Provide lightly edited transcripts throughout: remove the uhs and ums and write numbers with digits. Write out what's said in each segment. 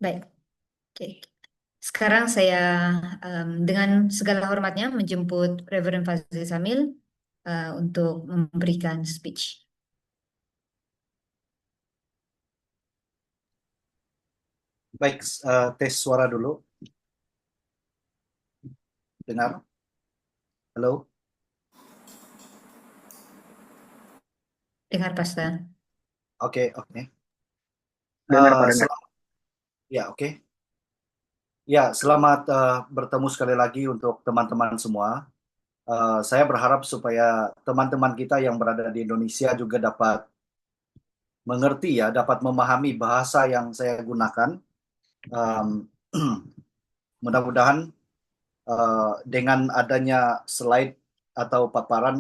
Baik, oke. Sekarang saya dengan segala hormatnya menjemput Reverend Fazil Samil untuk memberikan speech. Baik, tes suara dulu. Dengar? Halo? Dengar, Pastor. Oke, oke. Dengar Pak, dengar. Selamat, ya, oke. Ya, selamat bertemu sekali lagi untuk teman-teman semua. Saya berharap supaya teman-teman kita yang berada di Indonesia juga dapat mengerti ya, dapat memahami bahasa yang saya gunakan. Um, Mudah-mudahan dengan adanya slide atau paparan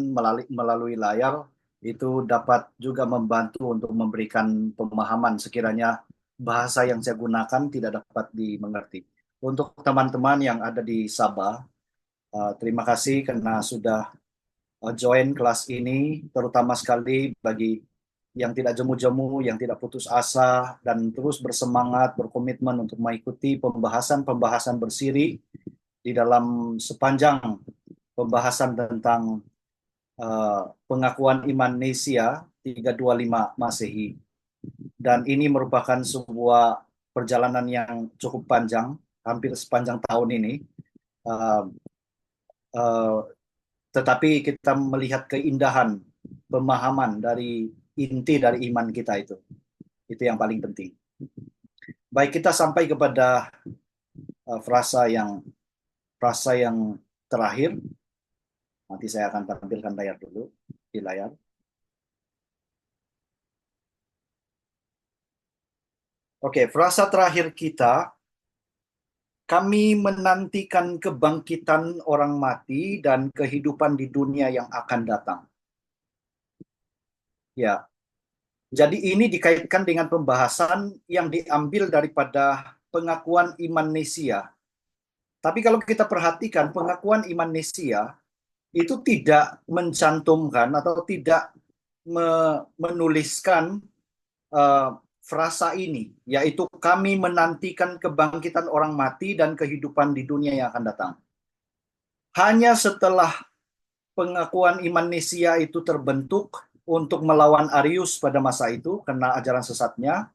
melalui layar itu dapat juga membantu untuk memberikan pemahaman sekiranya bahasa yang saya gunakan tidak dapat dimengerti. Untuk teman-teman yang ada di Sabah, terima kasih karena sudah join kelas ini, terutama sekali bagi yang tidak jemu-jemu, yang tidak putus asa, dan terus bersemangat, berkomitmen untuk mengikuti pembahasan-pembahasan bersiri di dalam sepanjang pembahasan tentang pengakuan iman Nesia 325 Masehi. Dan ini merupakan sebuah perjalanan yang cukup panjang, hampir sepanjang tahun ini. Uh, uh, tetapi kita melihat keindahan pemahaman dari inti dari iman kita itu. Itu yang paling penting. Baik, kita sampai kepada frasa yang terakhir. Nanti saya akan tampilkan layar dulu di layar. Oke, frasa terakhir kita, kami menantikan kebangkitan orang mati dan kehidupan di dunia yang akan datang. Ya, jadi ini dikaitkan dengan pembahasan yang diambil daripada pengakuan iman Nesia. Tapi kalau kita perhatikan pengakuan iman Nesia itu tidak mencantumkan atau tidak menuliskan uh, frasa ini, yaitu kami menantikan kebangkitan orang mati dan kehidupan di dunia yang akan datang. Hanya setelah pengakuan iman Nesia itu terbentuk untuk melawan Arius pada masa itu karena ajaran sesatnya,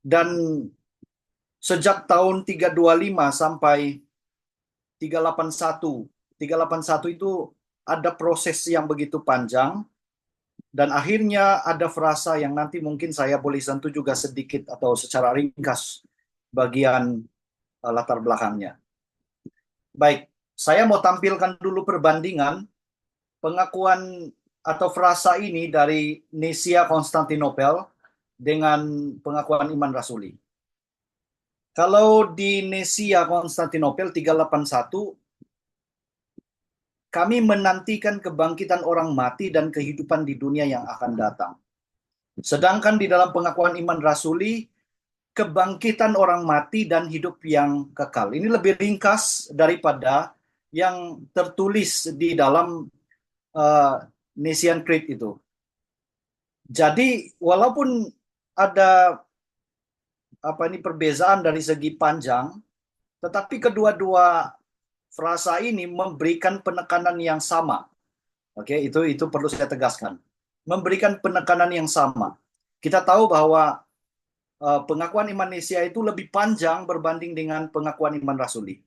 dan sejak tahun 325 sampai 381, 381 itu ada proses yang begitu panjang, dan akhirnya ada frasa yang nanti mungkin saya boleh sentuh juga sedikit atau secara ringkas bagian latar belakangnya. Baik, saya mau tampilkan dulu perbandingan pengakuan atau frasa ini dari Nesia Konstantinopel dengan pengakuan iman rasuli. Kalau di Nesia Konstantinopel 381, kami menantikan kebangkitan orang mati dan kehidupan di dunia yang akan datang. Sedangkan di dalam pengakuan iman rasuli, kebangkitan orang mati dan hidup yang kekal. Ini lebih ringkas daripada yang tertulis di dalam Nicene Creed itu. Jadi walaupun ada perbedaan dari segi panjang, tetapi kedua-dua frasa ini memberikan penekanan yang sama. Oke, itu perlu saya tegaskan. Memberikan penekanan yang sama. Kita tahu bahwa pengakuan iman Nesia itu lebih panjang berbanding dengan pengakuan iman rasuli.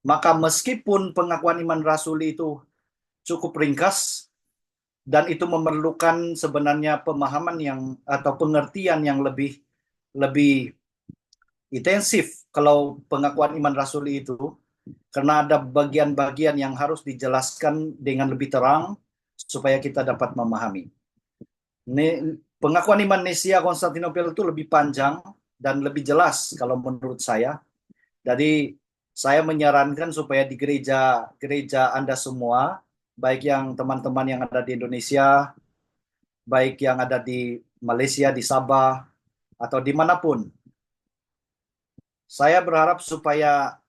Maka meskipun pengakuan iman rasuli itu cukup ringkas dan itu memerlukan sebenarnya pemahaman yang atau pengertian yang lebih intensif kalau pengakuan iman rasuli itu, karena ada bagian-bagian yang harus dijelaskan dengan lebih terang supaya kita dapat memahami. Pengakuan iman Nesia Konstantinopel itu lebih panjang dan lebih jelas kalau menurut saya. Jadi saya menyarankan supaya di gereja Anda semua, baik yang teman-teman yang ada di Indonesia, baik yang ada di Malaysia, di Sabah, atau dimanapun, saya berharap supaya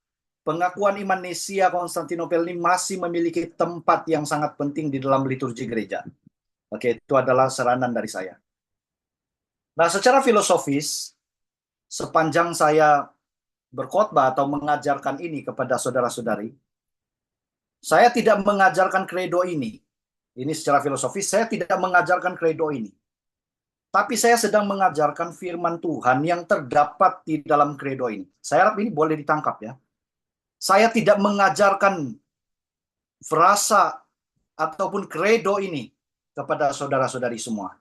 pengakuan iman Nesia Konstantinopel ini masih memiliki tempat yang sangat penting di dalam liturgi gereja. Oke, itu adalah saranan dari saya. Nah, secara filosofis, sepanjang saya berkhotbah atau mengajarkan ini kepada saudara-saudari, saya tidak mengajarkan kredo ini. Ini secara filosofis, saya tidak mengajarkan kredo ini. Tapi saya sedang mengajarkan firman Tuhan yang terdapat di dalam kredo ini. Saya harap ini boleh ditangkap ya. Saya tidak mengajarkan frasa ataupun kredo ini kepada saudara-saudari semua.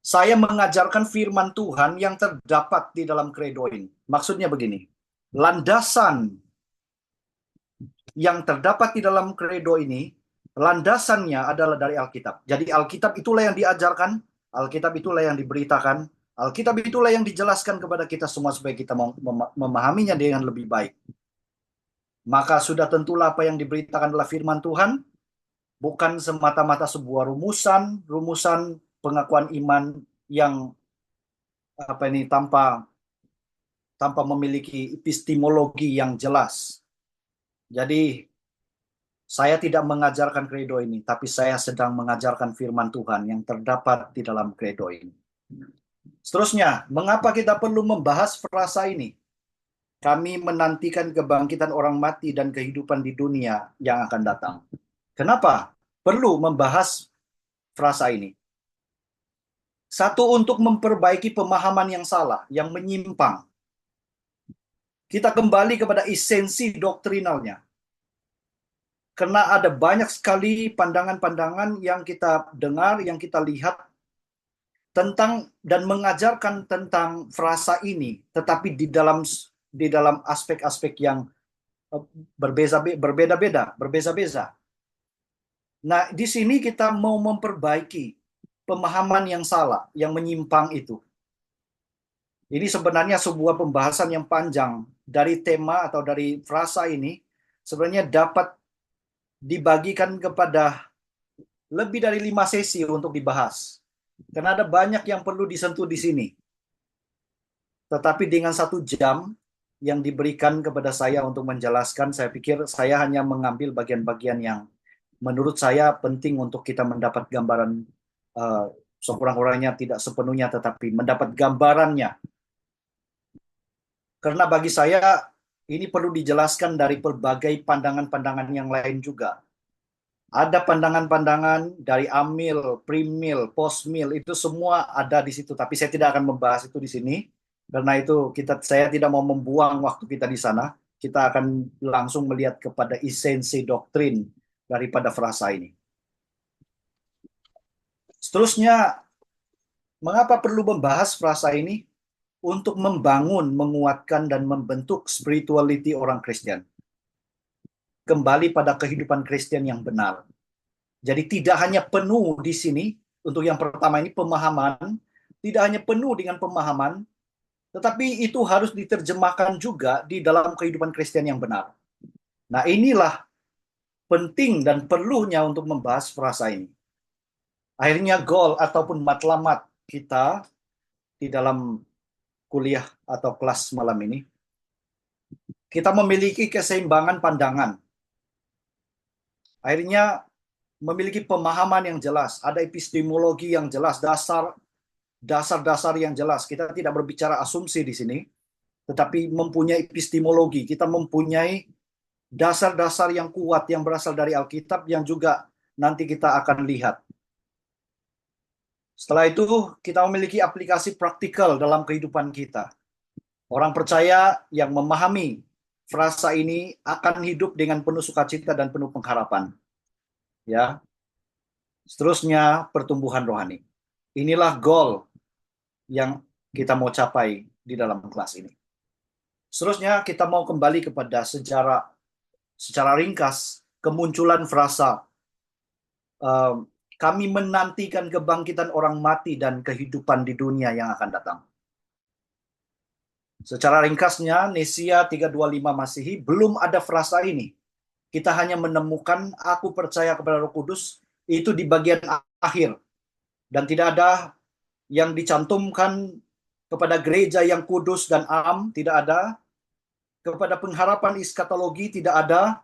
Saya mengajarkan firman Tuhan yang terdapat di dalam kredo ini. Maksudnya begini, landasan yang terdapat di dalam kredo ini, landasannya adalah dari Alkitab. Jadi Alkitab itulah yang diajarkan, Alkitab itulah yang diberitakan, Alkitab itulah yang dijelaskan kepada kita semua supaya kita memahaminya dengan lebih baik. Maka sudah tentulah apa yang diberitakan adalah firman Tuhan, bukan semata-mata sebuah rumusan pengakuan iman yang tanpa memiliki epistemologi yang jelas. Jadi saya tidak mengajarkan kredo ini, tapi saya sedang mengajarkan firman Tuhan yang terdapat di dalam kredo ini. Seterusnya, mengapa kita perlu membahas frasa ini? Kami menantikan kebangkitan orang mati dan kehidupan di dunia yang akan datang. Kenapa perlu membahas frasa ini? Satu, untuk memperbaiki pemahaman yang salah, yang menyimpang. Kita kembali kepada esensi doktrinalnya. Karena ada banyak sekali pandangan-pandangan yang kita dengar, yang kita lihat tentang dan mengajarkan tentang frasa ini, tetapi di dalam aspek-aspek yang berbeza-beza. Nah, di sini kita mau memperbaiki pemahaman yang salah, yang menyimpang itu. Ini sebenarnya sebuah pembahasan yang panjang dari tema atau dari frasa ini, sebenarnya dapat dibagikan kepada lebih dari 5 sesi untuk dibahas. Karena ada banyak yang perlu disentuh di sini. Tetapi dengan 1 jam yang diberikan kepada saya untuk menjelaskan, saya pikir saya hanya mengambil bagian-bagian yang menurut saya penting untuk kita mendapat gambaran, sekurang-kurangnya tidak sepenuhnya, tetapi mendapat gambarannya. Karena bagi saya ini perlu dijelaskan dari berbagai pandangan-pandangan yang lain juga. Ada pandangan-pandangan dari amil, primil, postmil, itu semua ada di situ. Tapi saya tidak akan membahas itu di sini. Karena itu saya tidak mau membuang waktu kita di sana. Kita akan langsung melihat kepada esensi doktrin daripada frasa ini. Seterusnya, mengapa perlu membahas frasa ini? Untuk membangun, menguatkan, dan membentuk spirituality orang Kristen. Kembali pada kehidupan Kristen yang benar. Jadi tidak hanya penuh di sini, untuk yang pertama ini pemahaman, tidak hanya penuh dengan pemahaman, tetapi itu harus diterjemahkan juga di dalam kehidupan Kristen yang benar. Nah, inilah penting dan perlunya untuk membahas frasa ini. Akhirnya goal ataupun matlamat kita di dalam kuliah atau kelas malam ini, kita memiliki keseimbangan pandangan. Akhirnya memiliki pemahaman yang jelas, ada epistemologi yang jelas, dasar-dasar yang jelas. Kita tidak berbicara asumsi di sini, tetapi mempunyai epistemologi. Kita mempunyai dasar-dasar yang kuat yang berasal dari Alkitab yang juga nanti kita akan lihat. Setelah itu, kita memiliki aplikasi praktikal dalam kehidupan kita. Orang percaya yang memahami frasa ini akan hidup dengan penuh sukacita dan penuh pengharapan. Ya. Seterusnya, pertumbuhan rohani. Inilah goal yang kita mau capai di dalam kelas ini. Seterusnya, kita mau kembali kepada sejarah secara ringkas kemunculan frasa kami menantikan kebangkitan orang mati dan kehidupan di dunia yang akan datang. Secara ringkasnya, Nesia 325 Masehi belum ada frasa ini. Kita hanya menemukan aku percaya kepada Roh Kudus itu di bagian akhir. Dan tidak ada yang dicantumkan kepada gereja yang kudus dan am, tidak ada. Kepada pengharapan eskatologi tidak ada.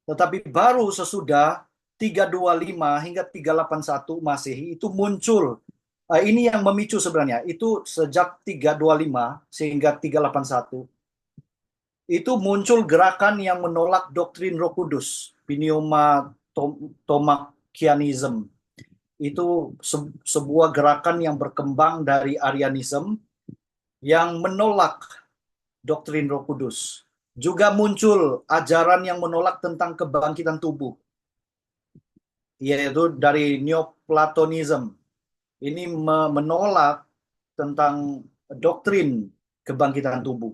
Tetapi baru sesudah 325 hingga 381 Masehi itu muncul Ini yang memicu sebenarnya. Itu sejak 325 sehingga 381 itu muncul gerakan yang menolak doktrin Roh Kudus, pneumatomacchianism. Itu sebuah gerakan yang berkembang dari Arianism yang menolak doktrin Roh Kudus. Juga muncul ajaran yang menolak tentang kebangkitan tubuh, yaitu dari Neoplatonism. Ini menolak tentang doktrin kebangkitan tubuh.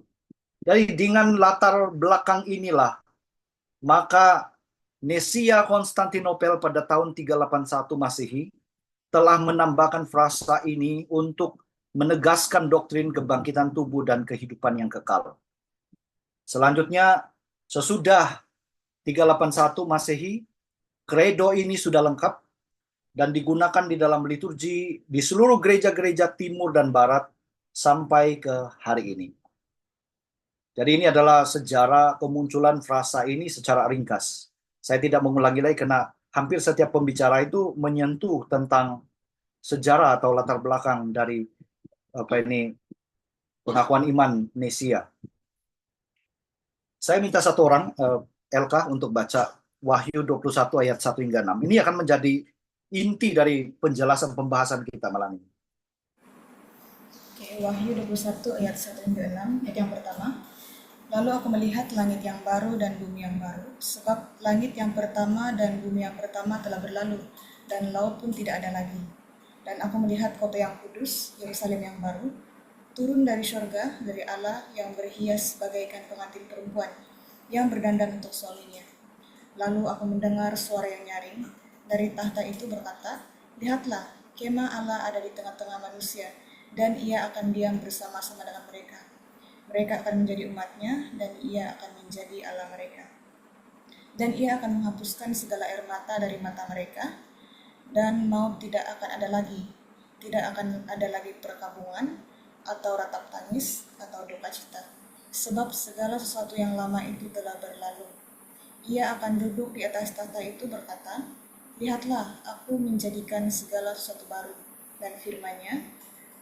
Jadi dengan latar belakang inilah, maka Nesia Konstantinopel pada tahun 381 Masehi telah menambahkan frasa ini untuk menegaskan doktrin kebangkitan tubuh dan kehidupan yang kekal. Selanjutnya, sesudah 381 Masehi, kredo ini sudah lengkap dan digunakan di dalam liturgi di seluruh gereja-gereja timur dan barat sampai ke hari ini. Jadi ini adalah sejarah kemunculan frasa ini secara ringkas. Saya tidak mengulangi lagi karena hampir setiap pembicara itu menyentuh tentang sejarah atau latar belakang dari pengakuan iman Nesia. Saya minta satu orang, LK, untuk baca Wahyu 21 ayat 1 hingga 6. Ini akan menjadi inti dari penjelasan pembahasan kita malam ini. Oke, Wahyu 21 ayat 1 hingga 6, ayat yang pertama. Lalu aku melihat langit yang baru dan bumi yang baru, sebab langit yang pertama dan bumi yang pertama telah berlalu, dan laut pun tidak ada lagi. Dan aku melihat kota yang kudus, Yerusalem yang baru, turun dari syurga, dari Allah yang berhias bagaikan pengantin perempuan, yang berdandan untuk suaminya. Lalu aku mendengar suara yang nyaring, dari tahta itu berkata, lihatlah, kemah Allah ada di tengah-tengah manusia, dan ia akan diam bersama-sama dengan mereka. Mereka akan menjadi umatnya, dan ia akan menjadi Allah mereka. Dan ia akan menghapuskan segala air mata dari mata mereka, dan maut tidak akan ada lagi. Tidak akan ada lagi perkabungan, atau ratap tangis, atau duka cita. Sebab segala sesuatu yang lama itu telah berlalu. Ia akan duduk di atas tahta itu berkata, lihatlah, aku menjadikan segala sesuatu baru. Dan firman-Nya,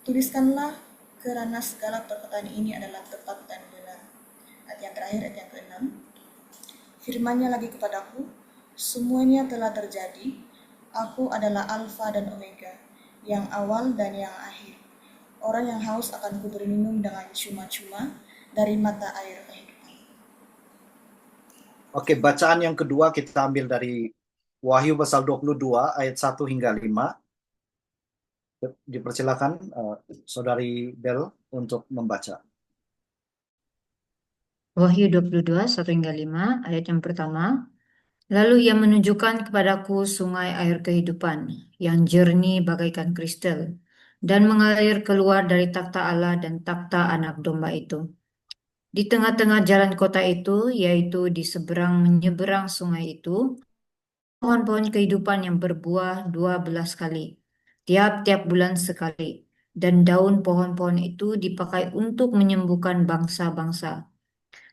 tuliskanlah, kerana segala perkataan ini adalah tepat dan benar. Ayat yang terakhir, ayat yang ke-6. Firman-Nya lagi kepadaku, semuanya telah terjadi. Aku adalah Alfa dan Omega, yang awal dan yang akhir. Orang yang haus akan kuberi minum dengan cuma-cuma dari mata air kehidupan. Oke, bacaan yang kedua kita ambil dari Wahyu pasal 22 ayat 1 hingga 5. Dipersilakan Saudari Bel untuk membaca. Wahyu 22, 1 hingga 5, ayat yang pertama. Lalu ia menunjukkan kepadaku sungai air kehidupan yang jernih bagaikan kristal dan mengalir keluar dari takhta Allah dan takhta anak domba itu. Di tengah-tengah jalan kota itu, yaitu di seberang menyeberang sungai itu, pohon-pohon kehidupan yang berbuah 12 kali, tiap-tiap bulan sekali, dan daun pohon-pohon itu dipakai untuk menyembuhkan bangsa-bangsa.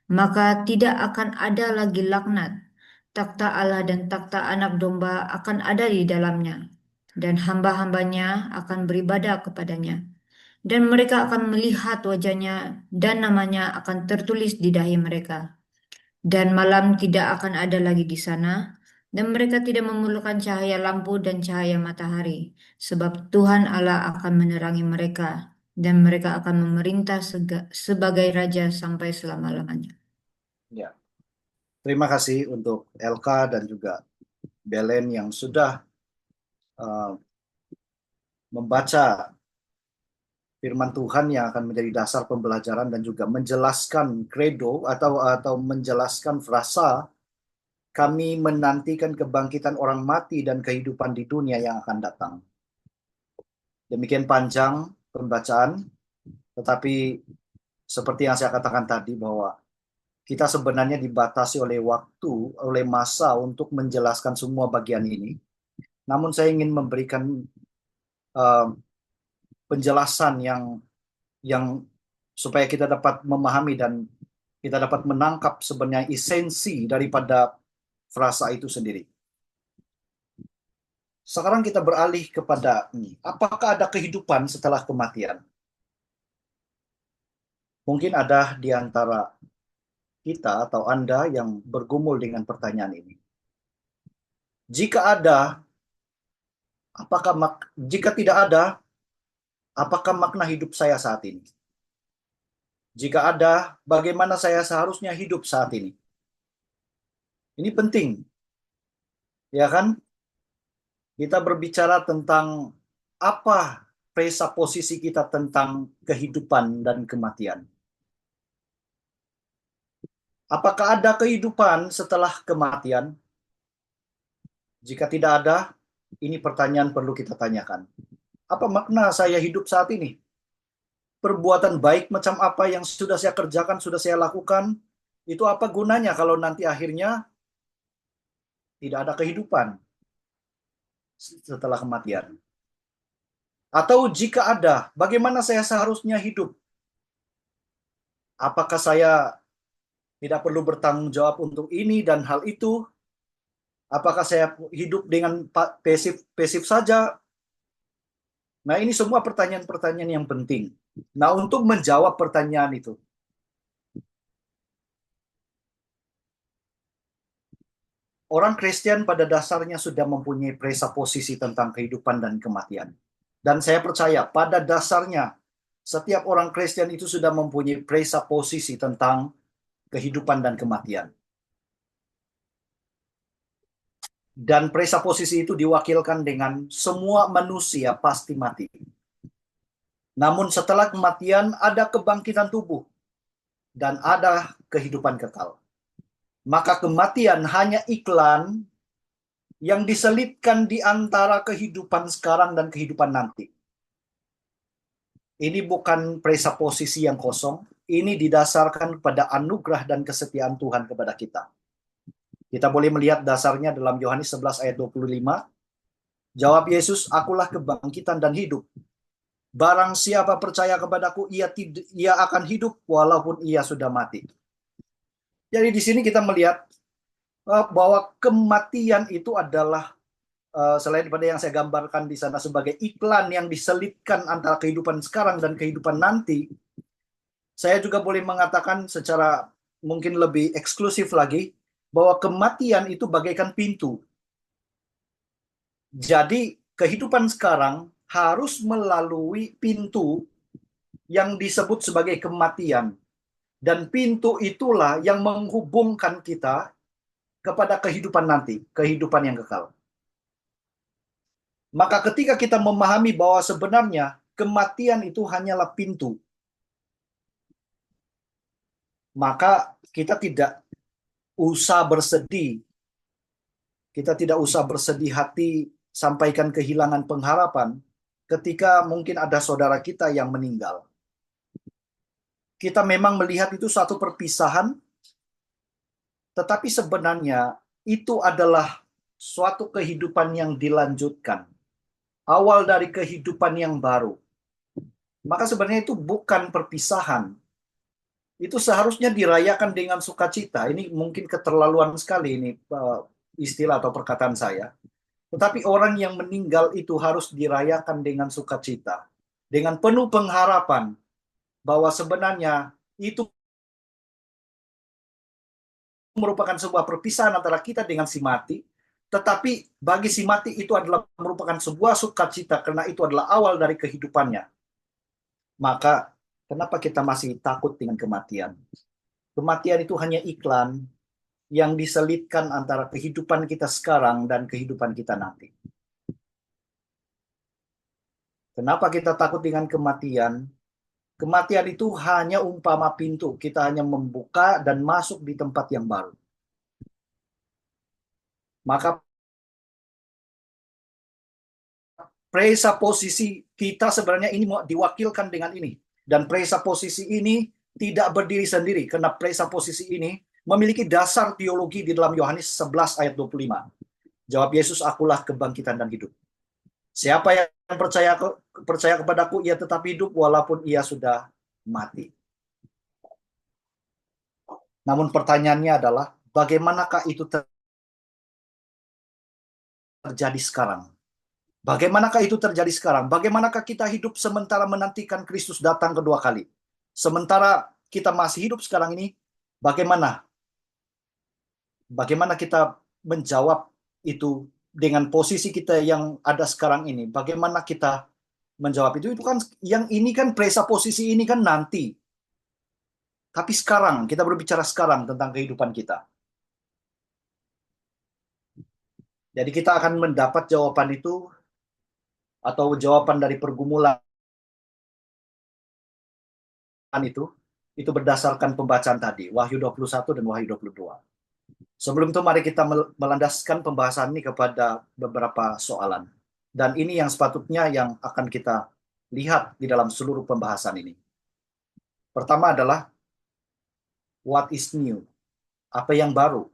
Maka tidak akan ada lagi laknat. Takhta Allah dan takhta anak domba akan ada di dalamnya, dan hamba-hambanya akan beribadah kepadanya. Dan mereka akan melihat wajahnya, dan namanya akan tertulis di dahi mereka. Dan malam tidak akan ada lagi di sana, dan mereka tidak memerlukan cahaya lampu dan cahaya matahari, sebab Tuhan Allah akan menerangi mereka, dan mereka akan memerintah sebagai raja sampai selama-lamanya. Ya. Terima kasih untuk LK dan juga Belen yang sudah membaca firman Tuhan yang akan menjadi dasar pembelajaran dan juga menjelaskan credo atau menjelaskan frasa kami menantikan kebangkitan orang mati dan kehidupan di dunia yang akan datang. Demikian panjang pembacaan, tetapi seperti yang saya katakan tadi bahwa kita sebenarnya dibatasi oleh waktu, oleh masa untuk menjelaskan semua bagian ini. Namun saya ingin memberikan penjelasan yang supaya kita dapat memahami dan kita dapat menangkap sebenarnya esensi daripada frasa itu sendiri. Sekarang kita beralih kepada apakah ada kehidupan setelah kematian? Mungkin ada di antara kita atau Anda yang bergumul dengan pertanyaan ini. Jika ada, jika tidak ada, apakah makna hidup saya saat ini? Jika ada, bagaimana saya seharusnya hidup saat ini? Ini penting, ya kan? Kita berbicara tentang apa presupposisi kita tentang kehidupan dan kematian. Apakah ada kehidupan setelah kematian? Jika tidak ada, ini pertanyaan perlu kita tanyakan. Apa makna saya hidup saat ini? Perbuatan baik macam apa yang sudah saya kerjakan, sudah saya lakukan, itu apa gunanya kalau nanti akhirnya tidak ada kehidupan setelah kematian? Atau jika ada, bagaimana saya seharusnya hidup? Apakah saya tidak perlu bertanggung jawab untuk ini dan hal itu? Apakah saya hidup dengan pasif saja? Nah, ini semua pertanyaan-pertanyaan yang penting. Nah, untuk menjawab pertanyaan itu, orang Kristen pada dasarnya sudah mempunyai presupposisi tentang kehidupan dan kematian. Dan saya percaya pada dasarnya setiap orang Kristen itu sudah mempunyai presupposisi tentang kehidupan dan kematian. Dan presupposisi itu diwakilkan dengan semua manusia pasti mati. Namun setelah kematian ada kebangkitan tubuh dan ada kehidupan kekal. Maka kematian hanya iklan yang diselipkan di antara kehidupan sekarang dan kehidupan nanti. Ini bukan presupposisi yang kosong, ini didasarkan pada anugerah dan kesetiaan Tuhan kepada kita. Kita boleh melihat dasarnya dalam Yohanes 11 ayat 25. Jawab Yesus, akulah kebangkitan dan hidup. Barang siapa percaya kepadaku, ia akan hidup walaupun ia sudah mati. Jadi di sini kita melihat bahwa kematian itu adalah selain pada yang saya gambarkan di sana sebagai iklan yang diselipkan antara kehidupan sekarang dan kehidupan nanti, saya juga boleh mengatakan secara mungkin lebih eksklusif lagi, bahwa kematian itu bagaikan pintu. Jadi kehidupan sekarang harus melalui pintu yang disebut sebagai kematian. Dan pintu itulah yang menghubungkan kita kepada kehidupan nanti, kehidupan yang kekal. Maka ketika kita memahami bahwa sebenarnya kematian itu hanyalah pintu, maka kita tidak usah bersedih. Kita tidak usah bersedih hati, sampaikan kehilangan pengharapan ketika mungkin ada saudara kita yang meninggal. Kita memang melihat itu satu perpisahan, tetapi sebenarnya itu adalah suatu kehidupan yang dilanjutkan. Awal dari kehidupan yang baru. Maka sebenarnya itu bukan perpisahan. Itu seharusnya dirayakan dengan sukacita. Ini mungkin keterlaluan sekali ini istilah atau perkataan saya. Tetapi orang yang meninggal itu harus dirayakan dengan sukacita. Dengan penuh pengharapan bahwa sebenarnya itu merupakan sebuah perpisahan antara kita dengan si mati. Tetapi bagi si mati itu adalah merupakan sebuah sukacita karena itu adalah awal dari kehidupannya. Maka kenapa kita masih takut dengan kematian? Kematian itu hanya iklan yang diselipkan antara kehidupan kita sekarang dan kehidupan kita nanti. Kenapa kita takut dengan kematian? Kematian itu hanya umpama pintu. Kita hanya membuka dan masuk di tempat yang baru. Maka presupposisi kita sebenarnya ini diwakilkan dengan ini. Dan presupposisi ini tidak berdiri sendiri. Karena presupposisi ini memiliki dasar teologi di dalam Yohanes 11 ayat 25. Jawab Yesus, akulah kebangkitan dan hidup. Siapa yang percaya kepadaku, ia tetap hidup walaupun ia sudah mati. Namun pertanyaannya adalah, bagaimanakah itu terjadi sekarang? Bagaimanakah itu terjadi sekarang? Bagaimanakah kita hidup sementara menantikan Kristus datang kedua kali? Sementara kita masih hidup sekarang ini, bagaimana? Bagaimana kita menjawab itu dengan posisi kita yang ada sekarang ini? Bagaimana kita menjawab itu? Itu kan yang ini kan posisi ini kan nanti. Tapi sekarang kita berbicara sekarang tentang kehidupan kita. Jadi kita akan mendapat jawaban itu atau jawaban dari pergumulan itu berdasarkan pembacaan tadi, Wahyu 21 dan Wahyu 22. Sebelum itu mari kita melandaskan pembahasan ini kepada beberapa soalan. Dan ini yang sepatutnya yang akan kita lihat di dalam seluruh pembahasan ini. Pertama adalah what is new? Apa yang baru?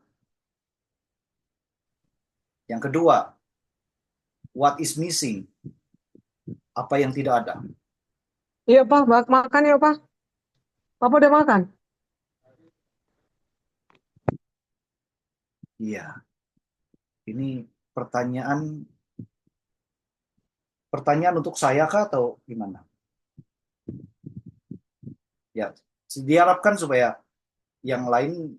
Yang kedua, what is missing? Apa yang tidak ada? Iya Pak, makan ya Pak. Papa udah makan? Iya, ini pertanyaan untuk saya kah atau gimana? Ya, diharapkan supaya yang lain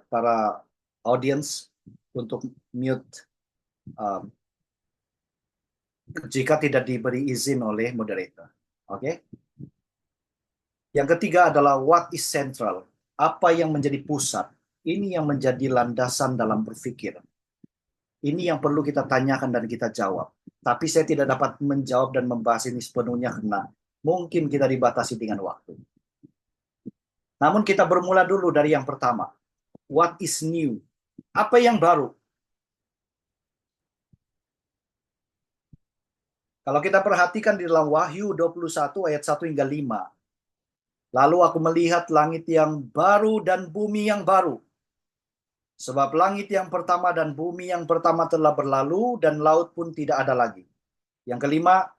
para audience untuk mute jika tidak diberi izin oleh moderator. Oke? Yang ketiga adalah what is central? Apa yang menjadi pusat? Ini yang menjadi landasan dalam berpikir. Ini yang perlu kita tanyakan dan kita jawab. Tapi saya tidak dapat menjawab dan membahas ini sepenuhnya karena mungkin kita dibatasi dengan waktu. Namun kita bermula dulu dari yang pertama. What is new? Apa yang baru? Kalau kita perhatikan di dalam Wahyu 21 ayat 1 hingga 5. Lalu aku melihat langit yang baru dan bumi yang baru. Sebab langit yang pertama dan bumi yang pertama telah berlalu dan laut pun tidak ada lagi. Yang kelima,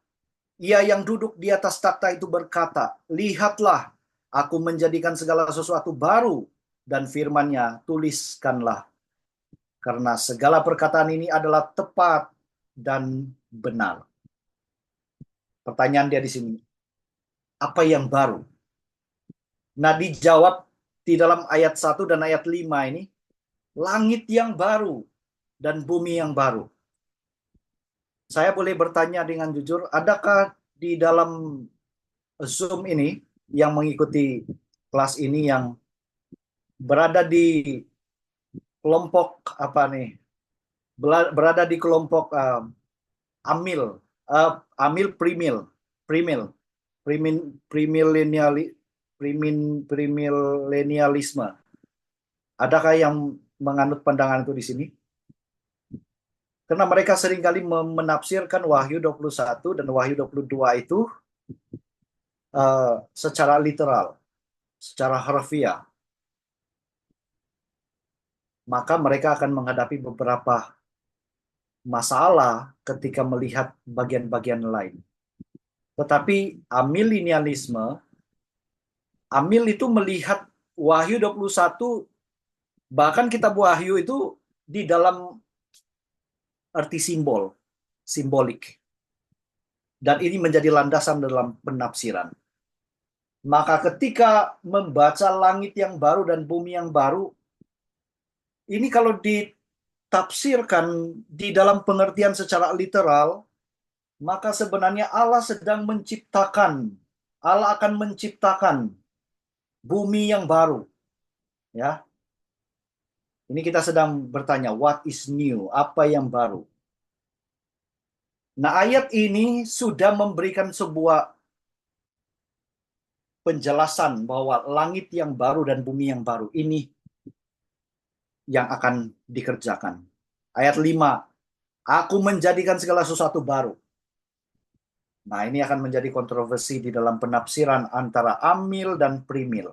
ia yang duduk di atas takhta itu berkata, lihatlah, aku menjadikan segala sesuatu baru dan firman-Nya tuliskanlah. Karena segala perkataan ini adalah tepat dan benar. Pertanyaan dia di sini, apa yang baru? Nah, dijawab di dalam ayat 1 dan ayat 5 ini, langit yang baru dan bumi yang baru. Saya boleh bertanya dengan jujur, adakah di dalam Zoom ini yang mengikuti kelas ini yang berada di kelompok berada di kelompok Amil premilenialisme. Adakah yang menganut pandangan itu di sini? Karena mereka seringkali menafsirkan Wahyu 21 dan Wahyu 22 itu secara literal, secara harfiah. Maka mereka akan menghadapi beberapa masalah ketika melihat bagian-bagian lain. Tetapi amilenialisme, Amil itu melihat Wahyu 21, bahkan kitab Wahyu itu di dalam arti simbolik. Dan ini menjadi landasan dalam penafsiran. Maka ketika membaca langit yang baru dan bumi yang baru, ini kalau ditafsirkan di dalam pengertian secara literal, maka sebenarnya Allah akan menciptakan bumi yang baru. Ya. Ini kita sedang bertanya, what is new? Apa yang baru? Nah, ayat ini sudah memberikan sebuah penjelasan bahwa langit yang baru dan bumi yang baru ini yang akan dikerjakan. Ayat 5, aku menjadikan segala sesuatu baru. Nah, ini akan menjadi kontroversi di dalam penafsiran antara amil dan primil.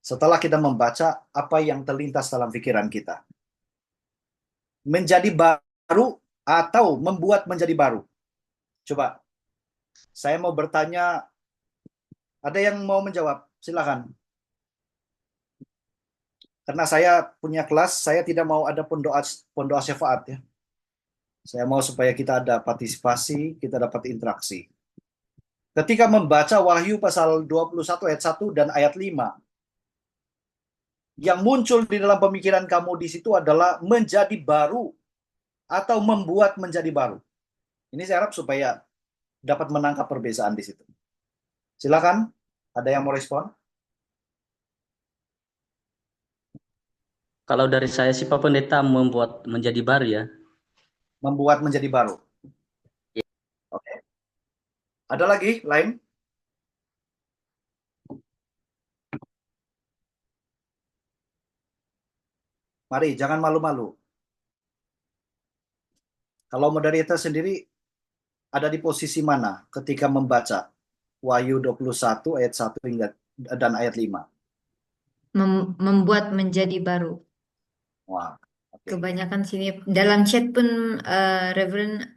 Setelah kita membaca apa yang terlintas dalam pikiran kita. Menjadi baru atau membuat menjadi baru? Coba, saya mau bertanya, ada yang mau menjawab? Silakan. karena saya punya kelas, saya tidak mau ada pendoa syafaat ya. Saya mau supaya kita ada partisipasi, kita dapat interaksi. Ketika membaca Wahyu pasal 21 ayat 1 dan ayat 5, yang muncul di dalam pemikiran kamu di situ adalah menjadi baru atau membuat menjadi baru. Ini saya harap supaya dapat menangkap perbedaan di situ. Silakan, ada yang mau respon? Kalau dari saya sih Pak Pendeta, membuat menjadi baru ya. Membuat menjadi baru. Oke. Ada lagi lain? Mari, jangan malu-malu. Kalau moderator sendiri ada di posisi mana ketika membaca Wahyu 21 ayat 1 hingga dan ayat 5? Membuat menjadi baru. Wah, oke. Kebanyakan sini dalam chat pun Reverend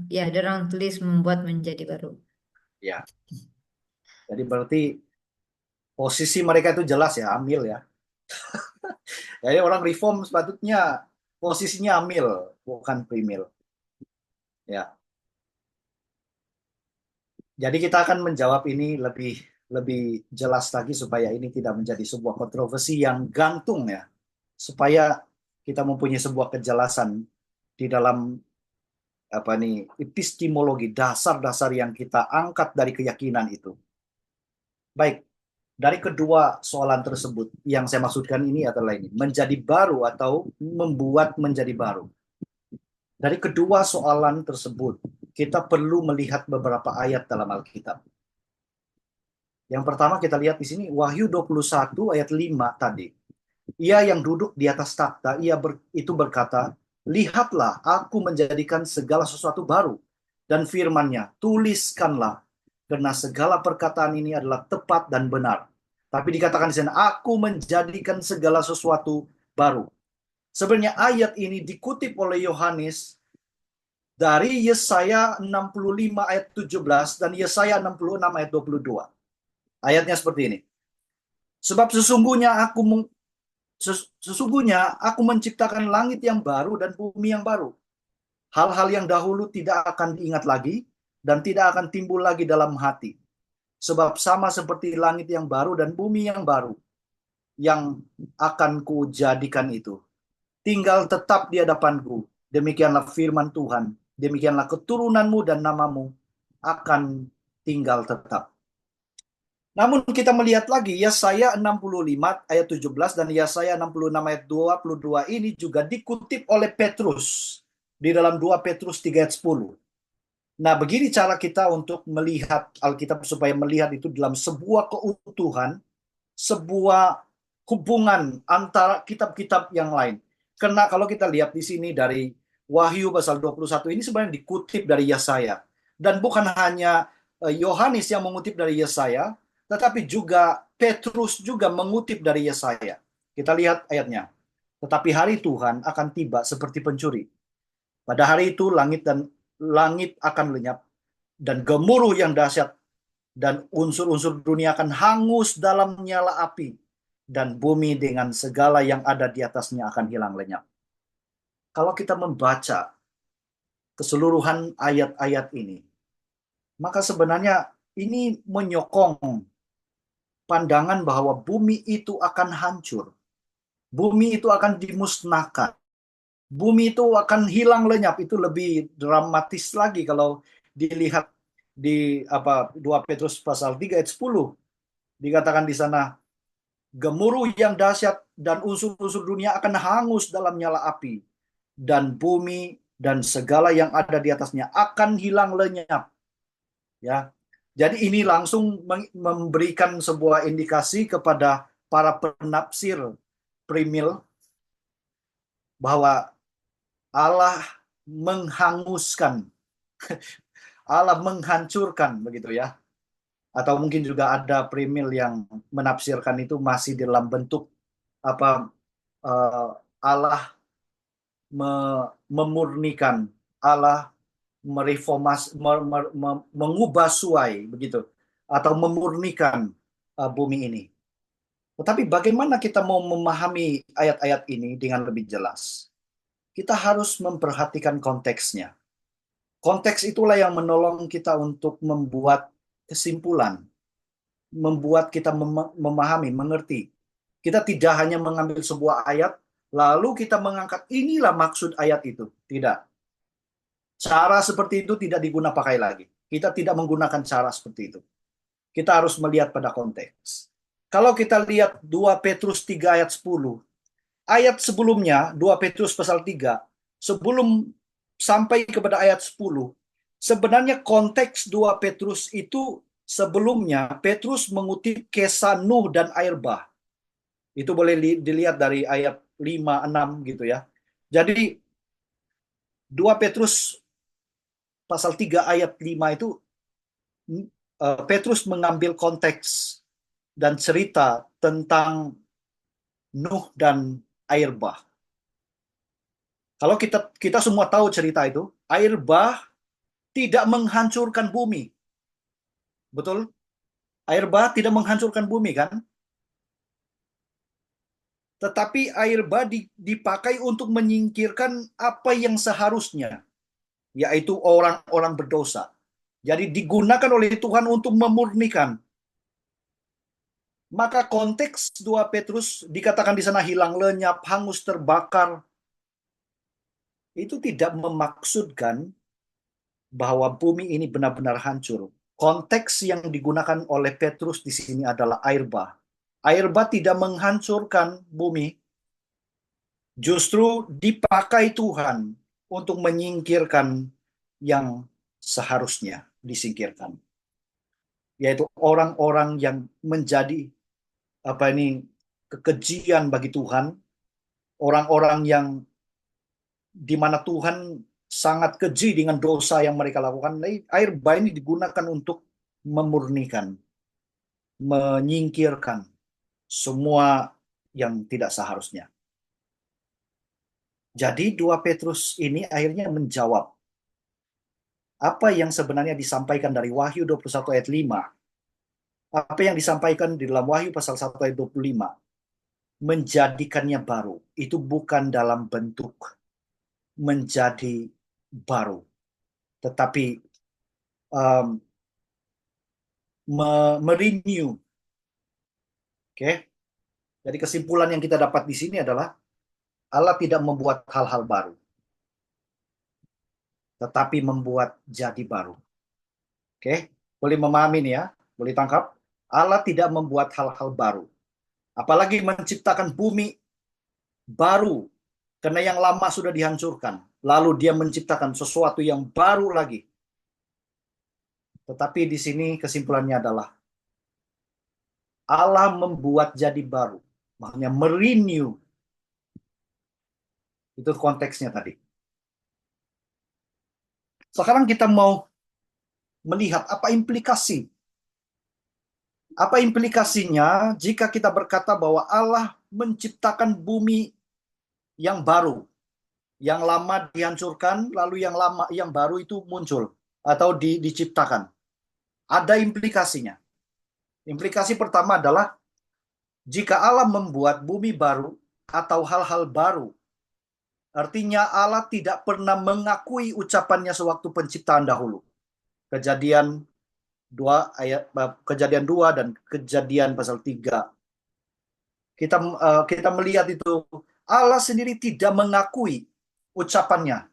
ya ada orang tulis membuat menjadi baru. Ya. Jadi berarti posisi mereka itu jelas ya, amil ya. Jadi orang reform sepatutnya posisinya amil, bukan primil. Ya. Jadi kita akan menjawab ini lebih jelas lagi supaya ini tidak menjadi sebuah kontroversi yang gantung ya. Supaya kita mempunyai sebuah kejelasan di dalam epistemologi, dasar-dasar yang kita angkat dari keyakinan itu. Baik, dari kedua soalan tersebut yang saya maksudkan ini adalah ini, menjadi baru atau membuat menjadi baru. Dari kedua soalan tersebut, kita perlu melihat beberapa ayat dalam Alkitab. Yang pertama kita lihat di sini Wahyu 21 ayat 5 tadi. Ia yang duduk di atas takhta, itu berkata, lihatlah aku menjadikan segala sesuatu baru. Dan firman-Nya, tuliskanlah, karena segala perkataan ini adalah tepat dan benar. Tapi dikatakan di sana, aku menjadikan segala sesuatu baru. Sebenarnya ayat ini dikutip oleh Yohanes dari Yesaya 65 ayat 17 dan Yesaya 66 ayat 22. Ayatnya seperti ini. Sebab sesungguhnya aku menciptakan langit yang baru dan bumi yang baru. Hal-hal yang dahulu tidak akan diingat lagi dan tidak akan timbul lagi dalam hati. Sebab sama seperti langit yang baru dan bumi yang baru yang akan kujadikan itu. Tinggal tetap di hadapanku. Demikianlah firman Tuhan. Demikianlah keturunanmu dan namamu akan tinggal tetap. Namun kita melihat lagi Yesaya 65 ayat 17 dan Yesaya 66 ayat 22 ini juga dikutip oleh Petrus di dalam 2 Petrus 3 ayat 10. Nah, begini cara kita untuk melihat Alkitab supaya melihat itu dalam sebuah keutuhan, sebuah hubungan antara kitab-kitab yang lain. Karena kalau kita lihat di sini dari Wahyu pasal 21 ini sebenarnya dikutip dari Yesaya. Dan bukan hanya Yohanes yang mengutip dari Yesaya, tetapi juga Petrus juga mengutip dari Yesaya. Kita lihat ayatnya. Tetapi hari Tuhan akan tiba seperti pencuri. Pada hari itu langit akan lenyap dan gemuruh yang dahsyat dan unsur-unsur dunia akan hangus dalam nyala api dan bumi dengan segala yang ada di atasnya akan hilang lenyap. Kalau kita membaca keseluruhan ayat-ayat ini, maka sebenarnya ini menyokong pandangan bahwa bumi itu akan hancur. Bumi itu akan dimusnahkan. Bumi itu akan hilang lenyap. Itu lebih dramatis lagi kalau dilihat di 2 Petrus pasal 3 ayat 10. Dikatakan di sana, gemuruh yang dahsyat dan unsur-unsur dunia akan hangus dalam nyala api. Dan bumi dan segala yang ada di atasnya akan hilang lenyap. Ya. Jadi ini langsung memberikan sebuah indikasi kepada para penafsir primil bahwa Allah menghanguskan, Allah menghancurkan begitu ya. Atau mungkin juga ada primil yang menafsirkan itu masih dalam bentuk Allah memurnikan, Allah mereformasi, mengubah suai begitu, atau memurnikan bumi ini. Tetapi bagaimana kita mau memahami ayat-ayat ini dengan lebih jelas? Kita harus memperhatikan konteksnya. Konteks itulah yang menolong kita untuk membuat kesimpulan, membuat kita memahami, mengerti. Kita tidak hanya mengambil sebuah ayat, lalu kita mengangkat inilah maksud ayat itu. Tidak. Cara seperti itu tidak diguna pakai lagi. Kita tidak menggunakan cara seperti itu. Kita harus melihat pada konteks. Kalau kita lihat 2 Petrus 3 ayat 10, ayat sebelumnya, 2 Petrus pasal 3, sebelum sampai kepada ayat 10, sebenarnya konteks 2 Petrus itu sebelumnya, Petrus mengutip kisah Nuh dan air bah. Itu boleh dilihat dari ayat 5, 6 gitu ya. Jadi 2 Petrus pasal 3 ayat 5 itu Petrus mengambil konteks dan cerita tentang Nuh dan air bah. Kalau kita semua tahu cerita itu, air bah tidak menghancurkan bumi. Betul? Air bah tidak menghancurkan bumi kan? Tetapi air bah dipakai untuk menyingkirkan apa yang seharusnya, yaitu orang-orang berdosa. Jadi digunakan oleh Tuhan untuk memurnikan. Maka konteks 2 Petrus dikatakan di sana hilang lenyap, hangus terbakar. Itu tidak memaksudkan bahwa bumi ini benar-benar hancur. Konteks yang digunakan oleh Petrus di sini adalah air bah. Air bah tidak menghancurkan bumi, justru dipakai Tuhan untuk menyingkirkan yang seharusnya disingkirkan, yaitu orang-orang yang menjadi kekejian bagi Tuhan, orang-orang yang di mana Tuhan sangat keji dengan dosa yang mereka lakukan. Air bah ini digunakan untuk memurnikan, menyingkirkan semua yang tidak seharusnya. Jadi 2 Petrus ini akhirnya menjawab apa yang sebenarnya disampaikan dari Wahyu 21 ayat 5. Apa yang disampaikan di dalam Wahyu pasal 1 ayat 25. Menjadikannya baru. Itu bukan dalam bentuk menjadi baru, tetapi merenew. Oke. Jadi kesimpulan yang kita dapat di sini adalah Allah tidak membuat hal-hal baru, tetapi membuat jadi baru. Oke, boleh memahami ini ya, boleh tangkap. Allah tidak membuat hal-hal baru, apalagi menciptakan bumi baru, karena yang lama sudah dihancurkan. Lalu dia menciptakan sesuatu yang baru lagi. Tetapi di sini kesimpulannya adalah Allah membuat jadi baru, maknanya merenew. Itu konteksnya tadi. Sekarang kita mau melihat apa implikasinya jika kita berkata bahwa Allah menciptakan bumi yang baru, yang lama dihancurkan, lalu yang baru itu muncul atau diciptakan. Ada implikasinya. Implikasi pertama adalah jika Allah membuat bumi baru atau hal-hal baru, artinya Allah tidak pernah mengakui ucapannya sewaktu penciptaan dahulu. Kejadian 2 dan Kejadian pasal 3. Kita melihat itu Allah sendiri tidak mengakui ucapannya.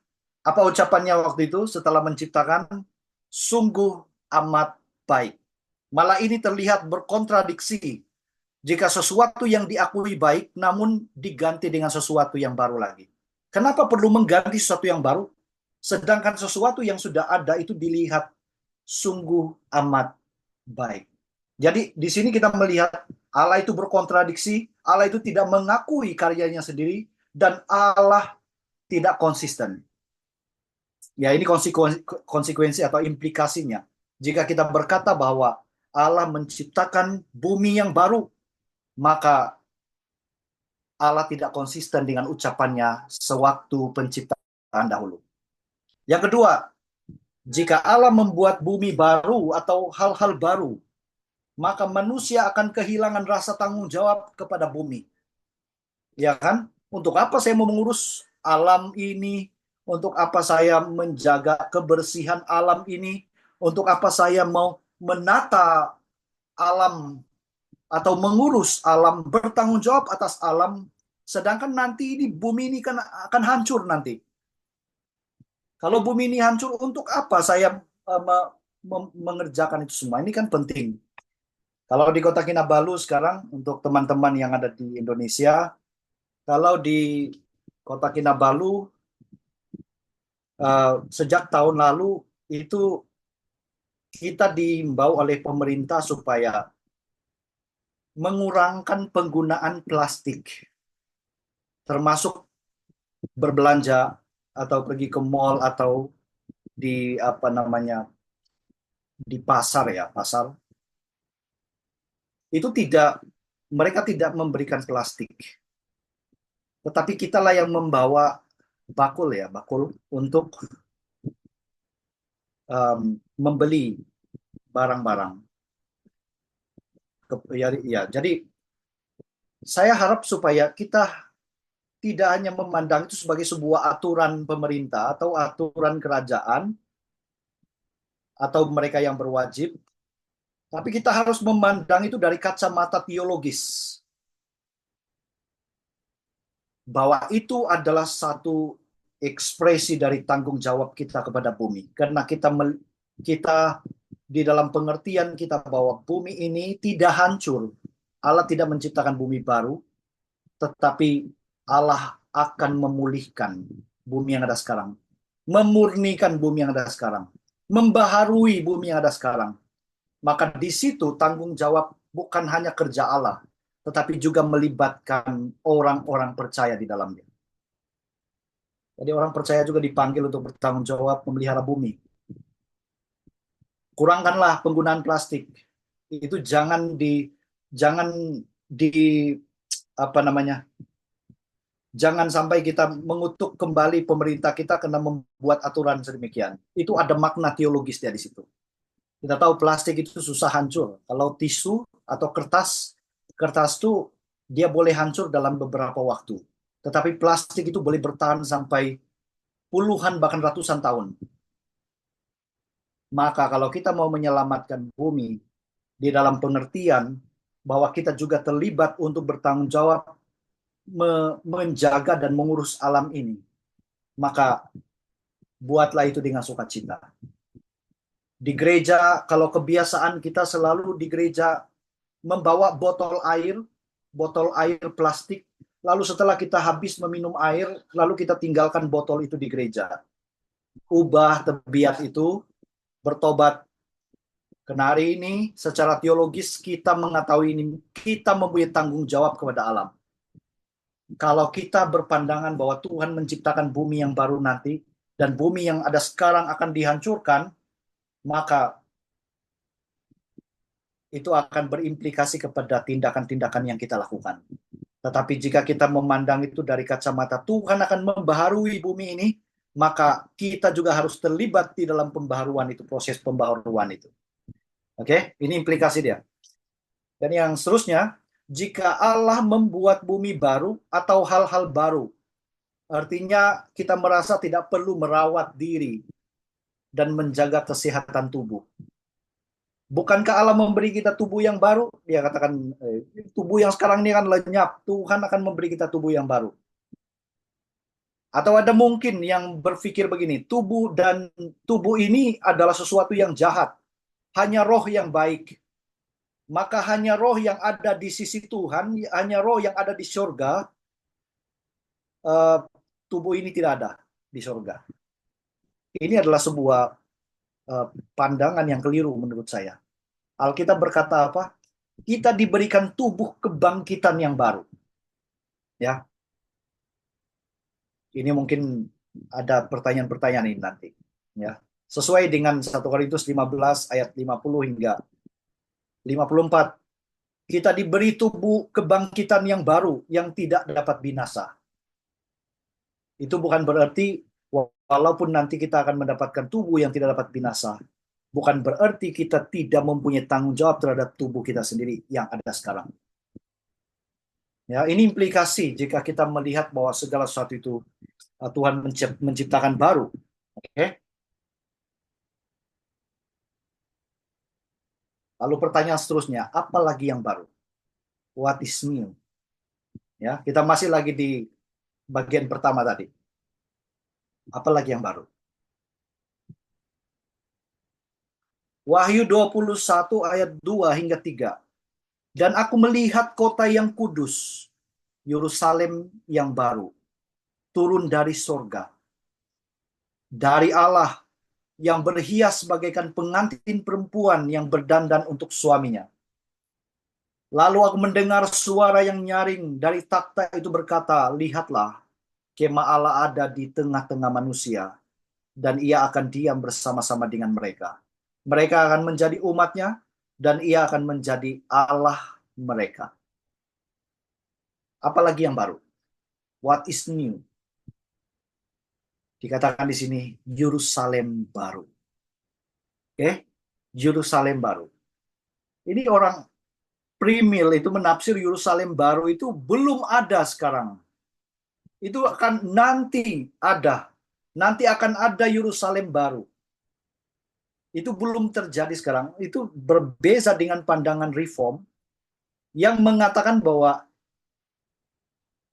Apa ucapannya waktu itu setelah menciptakan? Sungguh amat baik. Malah ini terlihat berkontradiksi jika sesuatu yang diakui baik namun diganti dengan sesuatu yang baru lagi. Kenapa perlu mengganti sesuatu yang baru? Sedangkan sesuatu yang sudah ada itu dilihat sungguh amat baik. Jadi di sini kita melihat Allah itu berkontradiksi, Allah itu tidak mengakui karyanya sendiri, dan Allah tidak konsisten. Ya, ini konsekuensi atau implikasinya. Jika kita berkata bahwa Allah menciptakan bumi yang baru, maka Allah tidak konsisten dengan ucapannya sewaktu penciptaan dahulu. Yang kedua, jika Allah membuat bumi baru atau hal-hal baru, maka manusia akan kehilangan rasa tanggung jawab kepada bumi. Ya kan? Untuk apa saya mau mengurus alam ini? Untuk apa saya menjaga kebersihan alam ini? Untuk apa saya mau menata alam atau mengurus alam, bertanggung jawab atas alam, sedangkan nanti ini bumi ini kan akan hancur nanti. Kalau bumi ini hancur, untuk apa saya mengerjakan itu semua? Ini kan penting. Kalau di Kota Kinabalu sekarang, untuk teman-teman yang ada di Indonesia, kalau di Kota Kinabalu sejak tahun lalu itu kita diimbau oleh pemerintah supaya mengurangkan penggunaan plastik, termasuk berbelanja atau pergi ke mall atau di di pasar ya, pasar. Itu mereka tidak memberikan plastik. Tetapi kitalah yang membawa bakul untuk membeli barang-barang. Ya, jadi saya harap supaya kita tidak hanya memandang itu sebagai sebuah aturan pemerintah atau aturan kerajaan atau mereka yang berwajib, tapi kita harus memandang itu dari kacamata teologis. Bahwa itu adalah satu ekspresi dari tanggung jawab kita kepada bumi. Karena kita di dalam pengertian kita bahwa bumi ini tidak hancur. Allah tidak menciptakan bumi baru, tetapi Allah akan memulihkan bumi yang ada sekarang. Memurnikan bumi yang ada sekarang. Membaharui bumi yang ada sekarang. Maka di situ tanggung jawab bukan hanya kerja Allah, tetapi juga melibatkan orang-orang percaya di dalamnya. Jadi orang percaya juga dipanggil untuk bertanggung jawab memelihara bumi. Kurangkanlah penggunaan plastik. Itu jangan jangan sampai kita mengutuk kembali pemerintah kita karena membuat aturan sedemikian. Itu ada makna teologis di situ. Kita tahu plastik itu susah hancur. Kalau tisu atau kertas itu dia boleh hancur dalam beberapa waktu. Tetapi plastik itu boleh bertahan sampai puluhan bahkan ratusan tahun. Maka kalau kita mau menyelamatkan bumi di dalam pengertian bahwa kita juga terlibat untuk bertanggung jawab menjaga dan mengurus alam ini, maka buatlah itu dengan sukacita. Di gereja, kalau kebiasaan kita selalu di gereja membawa botol air plastik, lalu setelah kita habis meminum air, lalu kita tinggalkan botol itu di gereja. Ubah tabiat itu, bertobat. Karena hari ini secara teologis kita mengetahui ini, kita mempunyai tanggung jawab kepada alam. Kalau kita berpandangan bahwa Tuhan menciptakan bumi yang baru nanti, dan bumi yang ada sekarang akan dihancurkan, maka itu akan berimplikasi kepada tindakan-tindakan yang kita lakukan. Tetapi jika kita memandang itu dari kacamata Tuhan akan membaharui bumi ini, maka kita juga harus terlibat di dalam pembaharuan itu, proses pembaharuan itu. Oke, ini implikasi dia. Dan yang seterusnya, jika Allah membuat bumi baru atau hal-hal baru, artinya kita merasa tidak perlu merawat diri dan menjaga kesehatan tubuh. Bukankah Allah memberi kita tubuh yang baru? Dia katakan, tubuh yang sekarang ini kan lenyap. Tuhan akan memberi kita tubuh yang baru. Atau ada mungkin yang berpikir begini, tubuh ini adalah sesuatu yang jahat. Hanya roh yang baik. Maka hanya roh yang ada di sisi Tuhan, hanya roh yang ada di surga, tubuh ini tidak ada di surga. Ini adalah sebuah pandangan yang keliru menurut saya. Alkitab berkata apa? Kita diberikan tubuh kebangkitan yang baru. Ya. Ini mungkin ada pertanyaan-pertanyaan ini nanti. Ya. Sesuai dengan 1 Korintus 15 ayat 50 hingga 54. Kita diberi tubuh kebangkitan yang baru yang tidak dapat binasa. Itu bukan berarti walaupun nanti kita akan mendapatkan tubuh yang tidak dapat binasa, bukan berarti kita tidak mempunyai tanggung jawab terhadap tubuh kita sendiri yang ada sekarang. Ya, ini implikasi jika kita melihat bahwa segala sesuatu itu Tuhan menciptakan baru. Oke. Lalu pertanyaan seterusnya, apa lagi yang baru? What is new? Ya, kita masih lagi di bagian pertama tadi. Apa lagi yang baru? Wahyu 21 ayat 2 hingga 3. Dan aku melihat kota yang kudus, Yerusalem yang baru, turun dari sorga, dari Allah, yang berhias bagaikan pengantin perempuan yang berdandan untuk suaminya. Lalu aku mendengar suara yang nyaring dari takhta itu berkata, lihatlah, kemah Allah ada di tengah-tengah manusia, dan ia akan diam bersama-sama dengan mereka. Mereka akan menjadi umatnya, dan ia akan menjadi Allah mereka. Apalagi yang baru? What is new? Dikatakan di sini, Yerusalem baru. Oke? Yerusalem baru. Ini orang Primil itu menafsir Yerusalem baru itu belum ada sekarang. Itu akan nanti ada. Nanti akan ada Yerusalem baru. Itu belum terjadi sekarang. Itu berbeda dengan pandangan reform yang mengatakan bahwa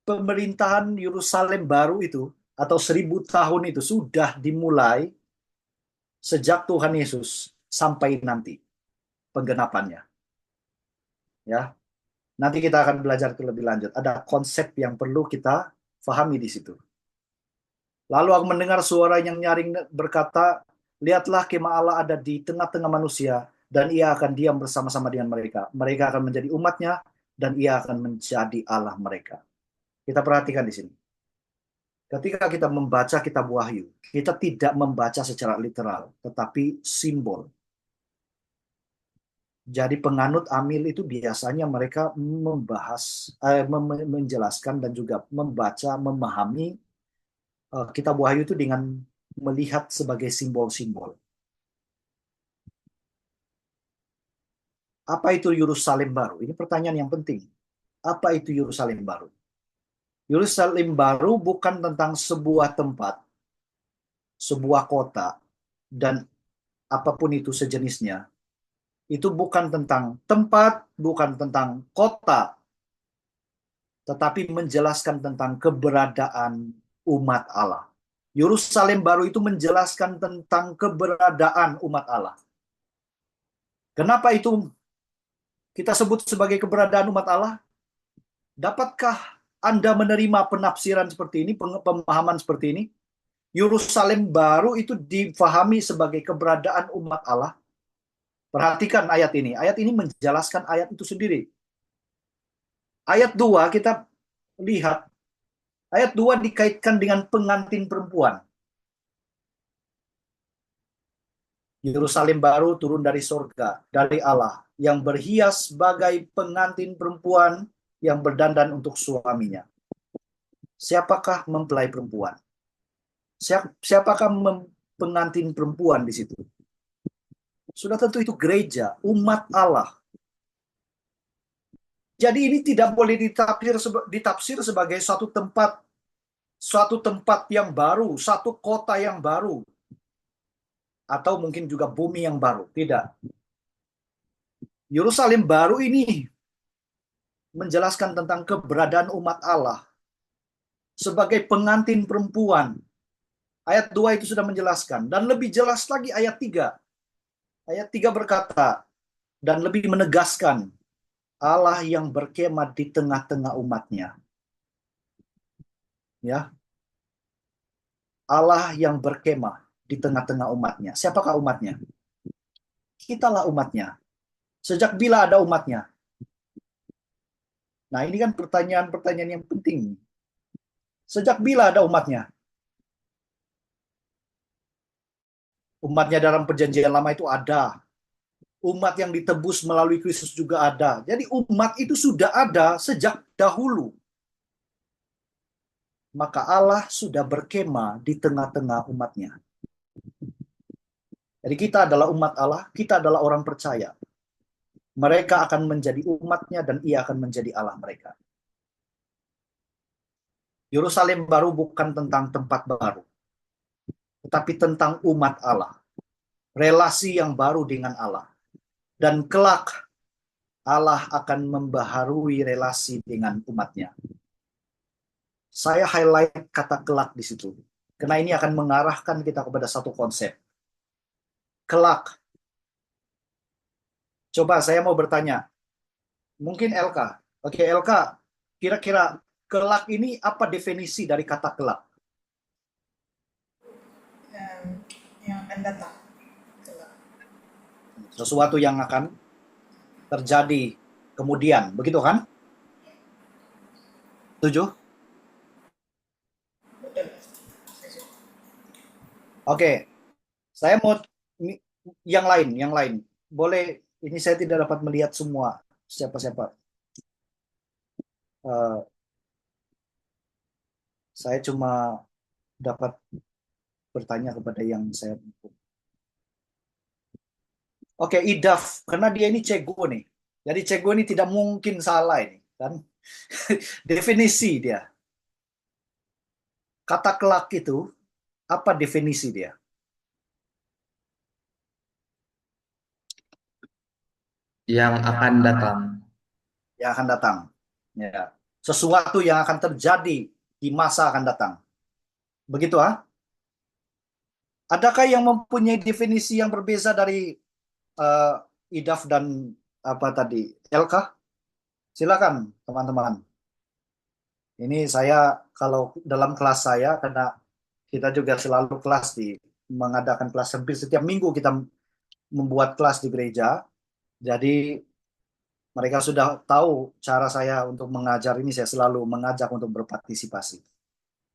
pemerintahan Yerusalem baru itu atau 1000 tahun itu sudah dimulai sejak Tuhan Yesus sampai nanti penggenapannya. Ya. Nanti kita akan belajar itu lebih lanjut. Ada konsep yang perlu kita pahami di situ. Lalu aku mendengar suara yang nyaring berkata, lihatlah kemah Allah ada di tengah-tengah manusia, dan ia akan diam bersama-sama dengan mereka. Mereka akan menjadi umatnya, dan ia akan menjadi Allah mereka. Kita perhatikan di sini. Ketika kita membaca kitab Wahyu, kita tidak membaca secara literal, tetapi simbol. Jadi penganut Amil itu biasanya mereka membahas, menjelaskan dan juga membaca, memahami kitab Wahyu itu dengan melihat sebagai simbol-simbol. Apa itu Yerusalem baru? Ini pertanyaan yang penting. Apa itu Yerusalem baru? Yerusalem baru bukan tentang sebuah tempat, sebuah kota, dan apapun itu sejenisnya. Itu bukan tentang tempat, bukan tentang kota, tetapi menjelaskan tentang keberadaan umat Allah. Yerusalem baru itu menjelaskan tentang keberadaan umat Allah. Kenapa itu kita sebut sebagai keberadaan umat Allah? Dapatkah Anda menerima penafsiran seperti ini, pemahaman seperti ini? Yerusalem baru itu difahami sebagai keberadaan umat Allah. Perhatikan ayat ini. Ayat ini menjelaskan ayat itu sendiri. Ayat 2 kita lihat. Ayat 2 dikaitkan dengan pengantin perempuan. Yerusalem baru turun dari sorga, dari Allah, yang berhias bagai pengantin perempuan yang berdandan untuk suaminya. Siapakah mempelai perempuan? Siapakah pengantin perempuan di situ? Sudah tentu itu gereja, umat Allah. Jadi ini tidak boleh ditafsir sebagai suatu tempat yang baru, satu kota yang baru, atau mungkin juga bumi yang baru. Tidak. Yerusalem baru ini menjelaskan tentang keberadaan umat Allah sebagai pengantin perempuan. Ayat 2 itu sudah menjelaskan. Dan lebih jelas lagi ayat 3. Ayat 3 berkata, dan lebih menegaskan, Allah yang berkemah di tengah-tengah umatnya. Ya. Allah yang berkemah di tengah-tengah umatnya. Siapakah umatnya? Kitalah umatnya. Sejak bila ada umatnya? Nah, ini kan pertanyaan-pertanyaan yang penting. Sejak bila ada umatnya? Umatnya dalam perjanjian lama itu ada. Umat yang ditebus melalui Kristus juga ada. Jadi umat itu sudah ada sejak dahulu. Maka Allah sudah berkemah di tengah-tengah umatnya. Jadi kita adalah umat Allah, kita adalah orang percaya. Mereka akan menjadi umatnya dan ia akan menjadi Allah mereka. Yerusalem baru bukan tentang tempat baru, tetapi tentang umat Allah. Relasi yang baru dengan Allah. Dan kelak Allah akan membaharui relasi dengan umatnya. Saya highlight kata kelak di situ. Karena ini akan mengarahkan kita kepada satu konsep. Kelak. Coba saya mau bertanya. Mungkin LK. Oke, LK. Kira-kira kelak ini apa definisi dari kata kelak? Yang akan datang. Kelak. Sesuatu yang akan terjadi kemudian. Begitu kan? Setuju? Betul. Setuju. Oke. Saya mau yang lain. Boleh, ini saya tidak dapat melihat semua siapa-siapa. Saya cuma dapat bertanya kepada yang saya. Oke, idaf, karena dia ini cego nih. Jadi cego ini tidak mungkin salah ini, kan? Definisi dia. Kata kelak itu, apa definisi dia? Yang akan datang. Yang akan datang. Ya. Sesuatu yang akan terjadi di masa akan datang. Begitu, ah? Adakah yang mempunyai definisi yang berbeza dari idaf dan apa tadi? LK? Silakan, teman-teman. Ini saya kalau dalam kelas saya, karena kita juga selalu kelas mengadakan kelas hampir setiap minggu kita membuat kelas di gereja. Jadi mereka sudah tahu cara saya untuk mengajar ini, saya selalu mengajak untuk berpartisipasi.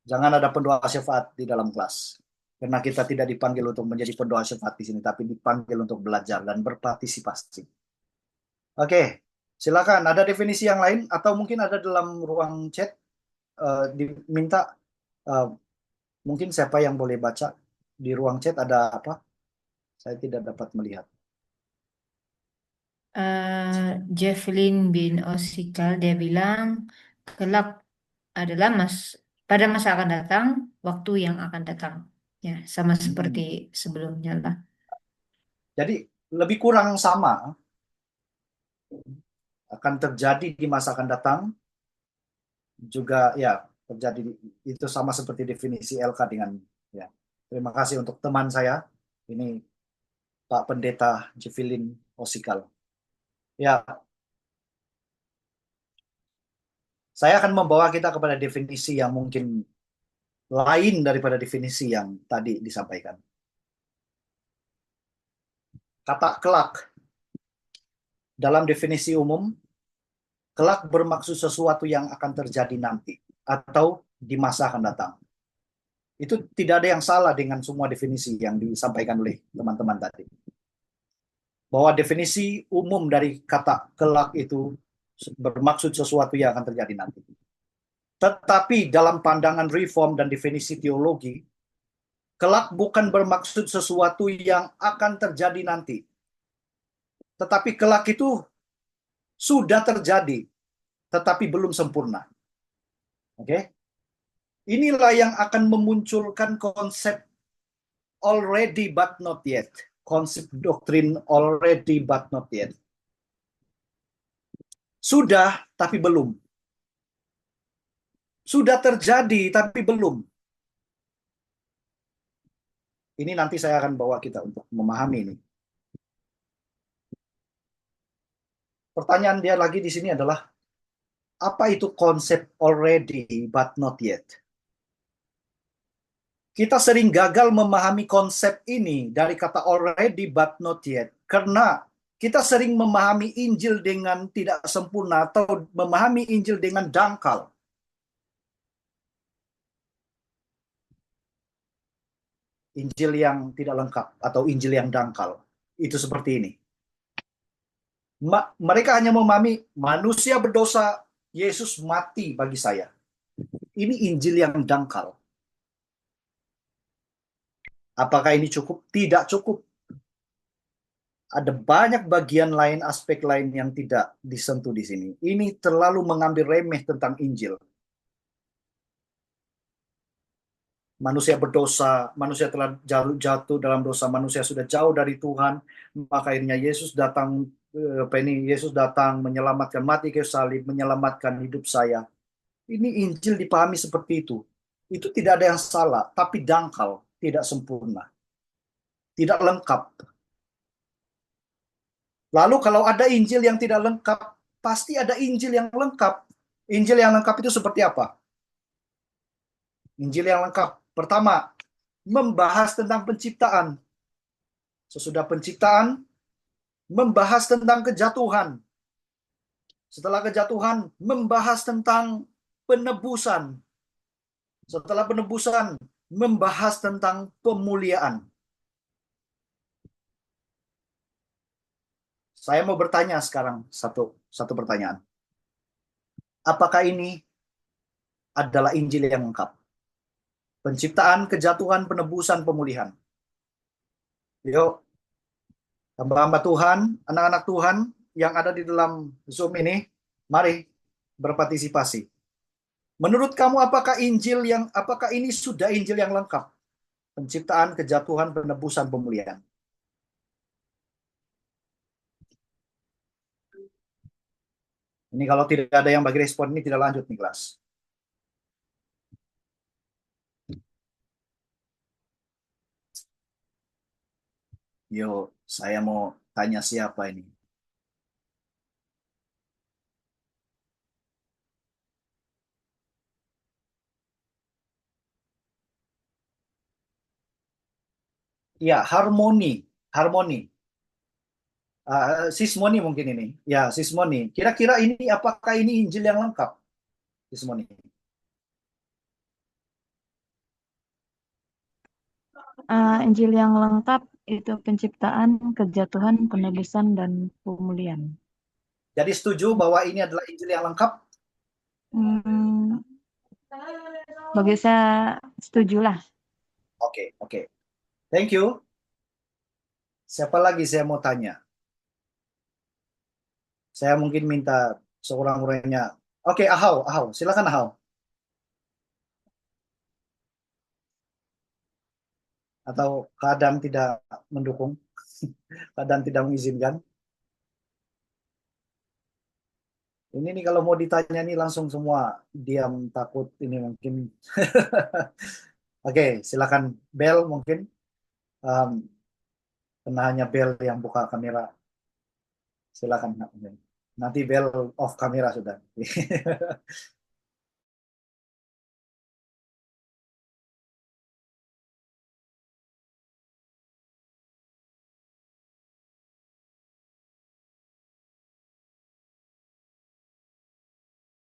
Jangan ada pendoa syafaat di dalam kelas. Karena kita tidak dipanggil untuk menjadi pendoa syafaat di sini, tapi dipanggil untuk belajar dan berpartisipasi. Oke, silakan. Ada definisi yang lain atau mungkin ada dalam ruang chat diminta mungkin siapa yang boleh baca di ruang chat ada apa? Saya tidak dapat melihat. Jefflin bin Osikal dia bilang kelak adalah pada masa akan datang, waktu yang akan datang. Ya, sama seperti sebelumnya lah. Jadi lebih kurang sama akan terjadi di masa akan datang juga ya terjadi itu sama seperti definisi LK dengan ya. Terima kasih untuk teman saya ini Pak Pendeta Jeffilin Osikal. Ya. Saya akan membawa kita kepada definisi yang mungkin lain daripada definisi yang tadi disampaikan. Kata kelak dalam definisi umum, kelak bermaksud sesuatu yang akan terjadi nanti atau di masa akan datang. Itu tidak ada yang salah dengan semua definisi yang disampaikan oleh teman-teman tadi. Bahwa definisi umum dari kata kelak itu bermaksud sesuatu yang akan terjadi nanti. Tetapi dalam pandangan reform dan definisi teologi, kelak bukan bermaksud sesuatu yang akan terjadi nanti. Tetapi kelak itu sudah terjadi, tetapi belum sempurna. Oke? Inilah yang akan memunculkan konsep already but not yet. Konsep doktrin already but not yet. Sudah, tapi belum. Sudah terjadi, tapi belum. Ini nanti saya akan bawa kita untuk memahami ini. Pertanyaan dia lagi di sini adalah, apa itu konsep already but not yet? Kita sering gagal memahami konsep ini dari kata already but not yet. Karena kita sering memahami Injil dengan tidak sempurna atau memahami Injil dengan dangkal. Injil yang tidak lengkap atau Injil yang dangkal. Itu seperti ini. Mereka hanya memahami manusia berdosa, Yesus mati bagi saya. Ini Injil yang dangkal. Apakah ini cukup? Tidak cukup. Ada banyak bagian lain, aspek lain yang tidak disentuh di sini. Ini terlalu mengambil remeh tentang Injil. Manusia berdosa, manusia telah jatuh dalam dosa, manusia sudah jauh dari Tuhan, maka akhirnya Yesus datang, Yesus datang menyelamatkan, mati kayu salib, menyelamatkan hidup saya. Ini Injil dipahami seperti itu. Itu tidak ada yang salah, tapi dangkal, tidak sempurna, tidak lengkap. Lalu kalau ada Injil yang tidak lengkap, pasti ada Injil yang lengkap. Injil yang lengkap itu seperti apa? Injil yang lengkap, pertama, membahas tentang penciptaan. Sesudah penciptaan, membahas tentang kejatuhan. Setelah kejatuhan, membahas tentang penebusan. Setelah penebusan, membahas tentang pemuliaan. Saya mau bertanya sekarang satu pertanyaan. Apakah ini adalah Injil yang lengkap? Penciptaan, kejatuhan, penebusan, pemulihan. Yuk, hamba-hamba Tuhan, anak-anak Tuhan yang ada di dalam Zoom ini, mari berpartisipasi. Menurut kamu apakah ini sudah Injil yang lengkap? Penciptaan, kejatuhan, penebusan, pemulihan. Ini kalau tidak ada yang bagi respon ini tidak lanjut nih kelas. Yo, saya mau tanya siapa ini? Ya, harmoni. Sismoni mungkin ini. Ya, Sismoni. Kira-kira ini apakah ini Injil yang lengkap? Sismoni. Injil yang lengkap itu penciptaan, kejatuhan, penebusan, dan pemulihan. Jadi setuju bahwa ini adalah Injil yang lengkap? Bagi saya setujulah. Oke. Thank you. Siapa lagi saya mau tanya? Saya mungkin minta seorang-orangnya. Oke, Ahau. Silakan Ahau. Atau keadaan tidak mendukung? Keadaan tidak mengizinkan? Ini nih kalau mau ditanya nih langsung semua diam, takut ini mungkin. Oke, silakan Bel mungkin. Karena hanya Bel yang buka kamera. Silakan. Nanti Bel off kamera sudah.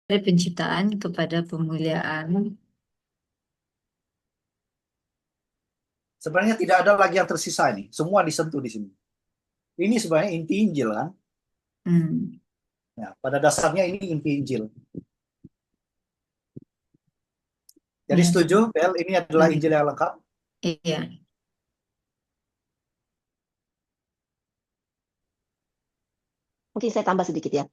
Dari penciptaan kepada pemuliaan. Sebenarnya tidak ada lagi yang tersisa ini. Semua disentuh di sini. Ini sebenarnya inti Injil kan? Ya, pada dasarnya ini inti Injil. Jadi setuju, Bel, ini adalah Injil yang lengkap? Iya. Mungkin saya tambah sedikit ya.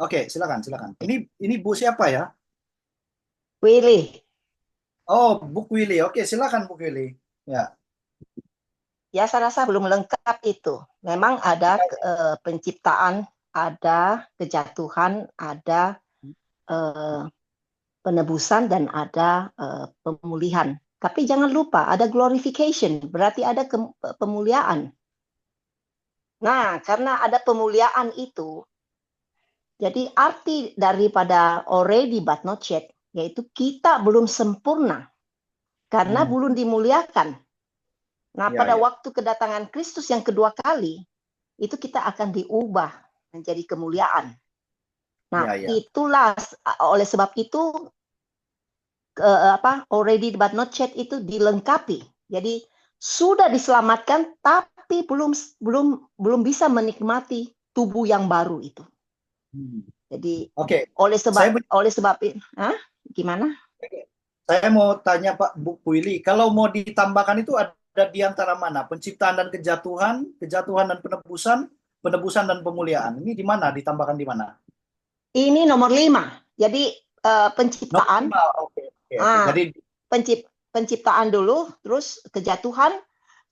Oke, silakan. Ini Bu siapa ya? Willy. Oh, Bu Willy. Oke, silakan Bu Willy. Ya. Ya, saya rasa belum lengkap itu. Memang ada penciptaan, ada kejatuhan, ada penebusan, dan ada pemulihan. Tapi jangan lupa, ada glorification, berarti ada pemuliaan. Nah, karena ada pemuliaan itu, jadi arti daripada already but not yet, yaitu kita belum sempurna, karena belum dimuliakan. Nah, pada waktu kedatangan Kristus yang kedua kali, itu kita akan diubah menjadi kemuliaan. Nah, itulah oleh sebab itu already but not yet itu dilengkapi. Jadi sudah diselamatkan, tapi belum bisa menikmati tubuh yang baru itu. Jadi oleh sebab gimana? Saya mau tanya Pak Bu Willy, kalau mau ditambahkan itu di antara mana? Penciptaan dan kejatuhan, kejatuhan dan penebusan, penebusan dan pemuliaan. Ini di mana? Ditambahkan di mana? Ini nomor 5. Jadi Nomor penciptaan, 5. Oke. ah, Jadi penciptaan dulu, terus kejatuhan,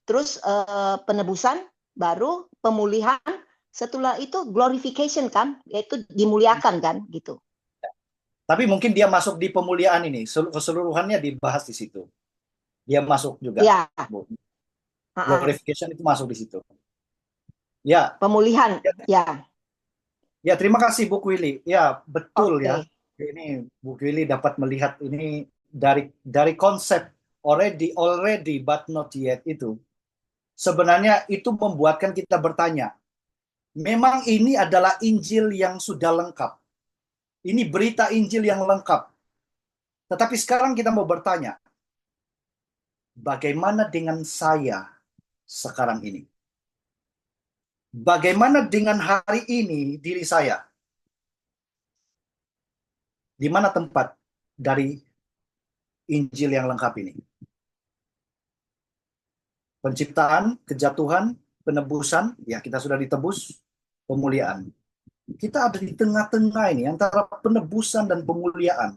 terus penebusan, baru pemulihan. Setelah itu glorification kan, yaitu dimuliakan kan, gitu. tapi mungkin dia masuk di pemuliaan ini. Keseluruhannya dibahas di situ. Dia masuk juga. Ya, Bu. ah, Glorification itu masuk di situ. Ya, pemulihan, ya. ya terima kasih Bu Kwili. Ya, betul Oke. ya. Ini Bu Kwili dapat melihat ini dari konsep already but not yet itu. Sebenarnya itu membuatkan kita bertanya. Memang ini adalah Injil yang sudah lengkap. Ini berita Injil yang lengkap. Tetapi sekarang kita mau bertanya, bagaimana dengan saya sekarang ini? Bagaimana dengan hari ini diri saya? Di mana tempat dari Injil yang lengkap ini? Penciptaan, kejatuhan, penebusan, ya kita sudah ditebus, pemuliaan. Kita ada di tengah-tengah ini antara penebusan dan pemuliaan.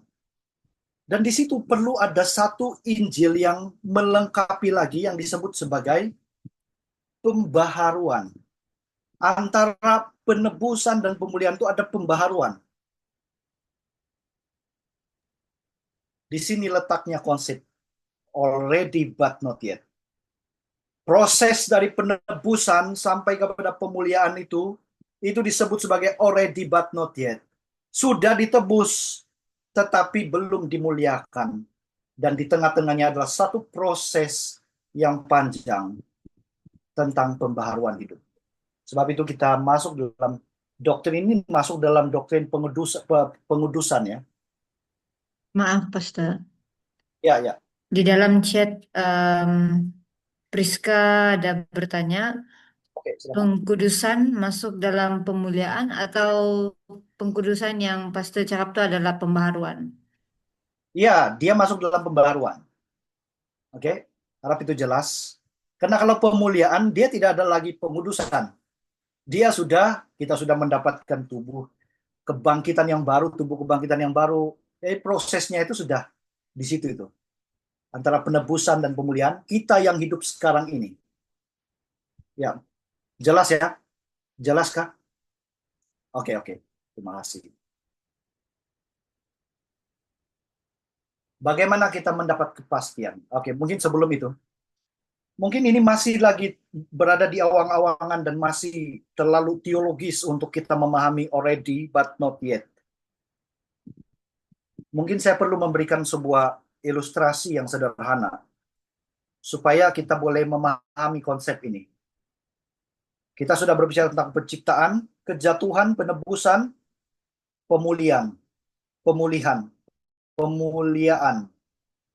Dan di situ perlu ada satu Injil yang melengkapi lagi yang disebut sebagai pembaharuan. Antara penebusan dan pemuliaan itu ada pembaharuan. Di sini letaknya konsep already but not yet. Proses dari penebusan sampai kepada pemuliaan itu disebut sebagai already but not yet. Sudah ditebus, tetapi belum dimuliakan. Dan di tengah-tengahnya adalah satu proses yang panjang tentang pembaharuan hidup. Sebab itu kita masuk dalam doktrin ini, masuk dalam doktrin pengudusan ya. Maaf, Pastor. Ya. Di dalam chat Priska ada bertanya, Oke, silakan. pengkudusan masuk dalam pemuliaan atau pengkudusan yang Pastor cakap itu adalah pembaharuan? Ya, dia masuk dalam pembaharuan. Oke, harap itu jelas. Karena kalau pemuliaan, dia tidak ada lagi pengudusan. Kita sudah mendapatkan tubuh kebangkitan yang baru, tubuh kebangkitan yang baru. Jadi prosesnya itu sudah di situ itu. Antara penebusan dan pemuliaan, kita yang hidup sekarang ini. Ya, jelas ya? Jelaskah? Oke. Terima kasih. Bagaimana kita mendapat kepastian? Oke, mungkin sebelum itu. Mungkin ini masih lagi berada di awang-awangan dan masih terlalu teologis untuk kita memahami already but not yet. Mungkin saya perlu memberikan sebuah ilustrasi yang sederhana supaya kita boleh memahami konsep ini. Kita sudah berbicara tentang penciptaan, kejatuhan, penebusan, pemulihan.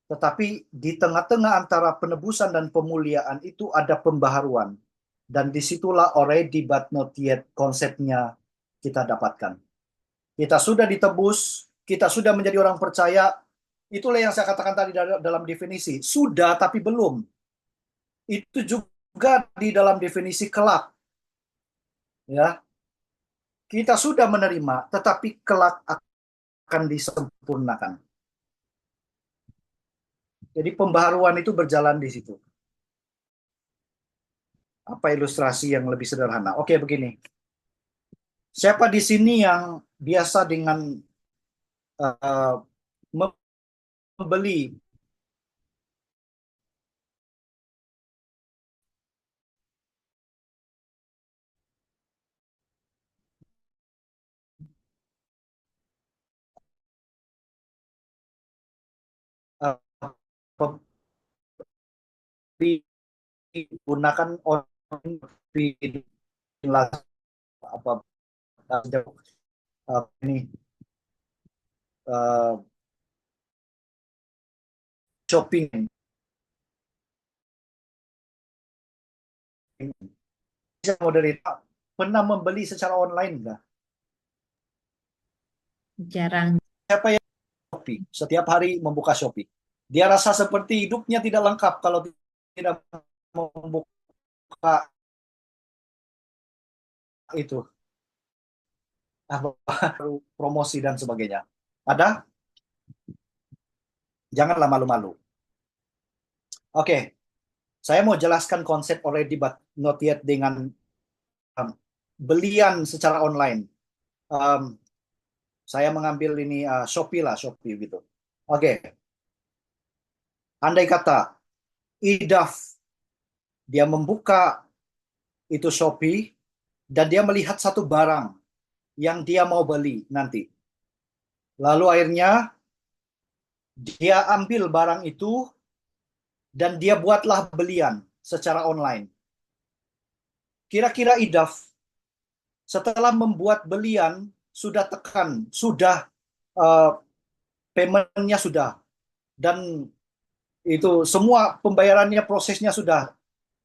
Tetapi di tengah-tengah antara penebusan dan pemuliaan itu ada pembaharuan. Dan disitulah already but not yet konsepnya kita dapatkan. Kita sudah ditebus, kita sudah menjadi orang percaya. Itulah yang saya katakan tadi dalam definisi. Sudah tapi belum. Itu juga di dalam definisi kelak. Ya, kita sudah menerima, tetapi kelak akan disempurnakan. Jadi pembaharuan itu berjalan di situ. Apa ilustrasi yang lebih sederhana? Oke, begini. Siapa di sini yang biasa dengan membeli gunakan apa ini shopping. Moderator pernah membeli secara online enggak? Jarang. Siapa yang Shopee? Setiap hari membuka Shopee. Dia rasa seperti hidupnya tidak lengkap kalau tidak membuka itu promosi dan sebagainya. Ada? Janganlah malu-malu. Oke, saya mau jelaskan konsep already but not yet dengan belian secara online. Saya mengambil ini Shopee gitu. Oke. Andai kata Idaf dia membuka itu Shopee dan dia melihat satu barang yang dia mau beli nanti. Lalu akhirnya dia ambil barang itu dan dia buatlah belian secara online. Kira-kira Idaf setelah membuat belian sudah paymentnya sudah, dan itu semua pembayarannya prosesnya sudah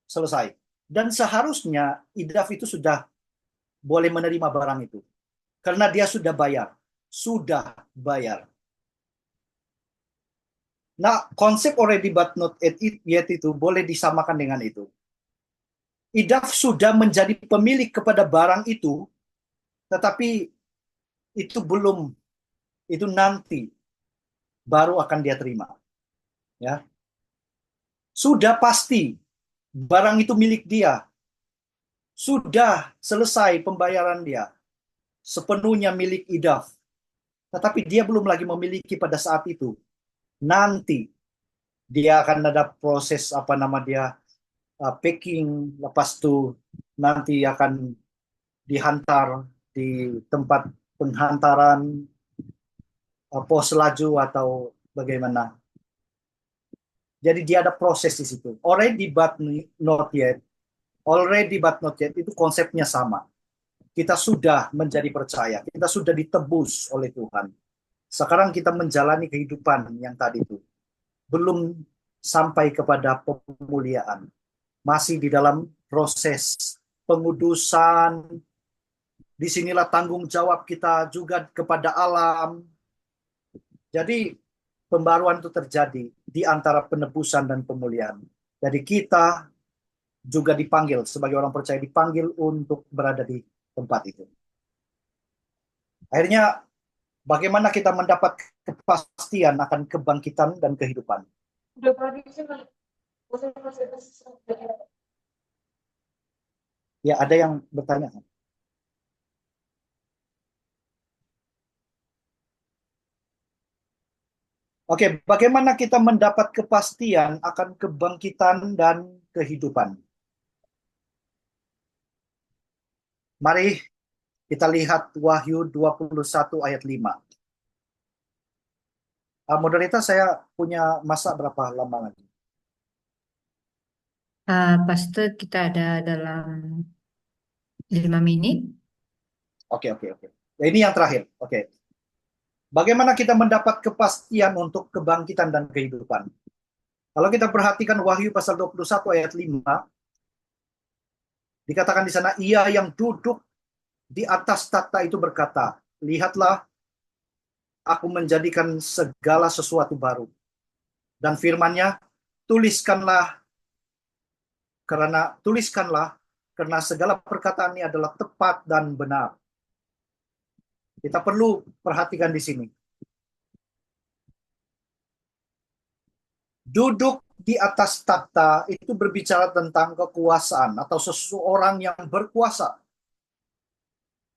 selesai. Dan seharusnya Idaf itu sudah boleh menerima barang itu. Karena dia sudah bayar. Sudah bayar. Nah, konsep already but not yet itu boleh disamakan dengan itu. Idaf sudah menjadi pemilik kepada barang itu, tetapi itu belum, itu nanti baru akan dia terima. Ya. Sudah pasti barang itu milik dia. Sudah selesai pembayaran dia. Sepenuhnya milik Idaf. Tetapi dia belum lagi memiliki pada saat itu. Nanti dia akan ada proses packing, lepas itu nanti akan dihantar di tempat penghantaran pos laju atau bagaimana. Jadi dia ada proses di situ. Already but not yet itu konsepnya sama. Kita sudah menjadi percaya, kita sudah ditebus oleh Tuhan. Sekarang kita menjalani kehidupan yang tadi itu. Belum sampai kepada pemuliaan. Masih di dalam proses pengudusan. Disinilah tanggung jawab kita juga kepada alam. Jadi pembaruan itu terjadi di antara penebusan dan pemulihan. Jadi kita juga dipanggil, sebagai orang percaya dipanggil untuk berada di tempat itu. Akhirnya bagaimana kita mendapat kepastian akan kebangkitan dan kehidupan? Ya, ada yang bertanya. Oke, bagaimana kita mendapat kepastian akan kebangkitan dan kehidupan? Mari kita lihat Wahyu 21 ayat 5. Moderator, saya punya masa berapa lama lagi? Pastor, kita ada dalam 5 menit. Oke. Ya, ini yang terakhir. Oke. Bagaimana kita mendapat kepastian untuk kebangkitan dan kehidupan? Kalau kita perhatikan Wahyu pasal 21 ayat 5, dikatakan di sana, ia yang duduk di atas takhta itu berkata, lihatlah, aku menjadikan segala sesuatu baru. Dan firman-Nya, tuliskanlah karena segala perkataan ini adalah tepat dan benar. Kita perlu perhatikan di sini. Duduk di atas takhta itu berbicara tentang kekuasaan atau seseorang yang berkuasa.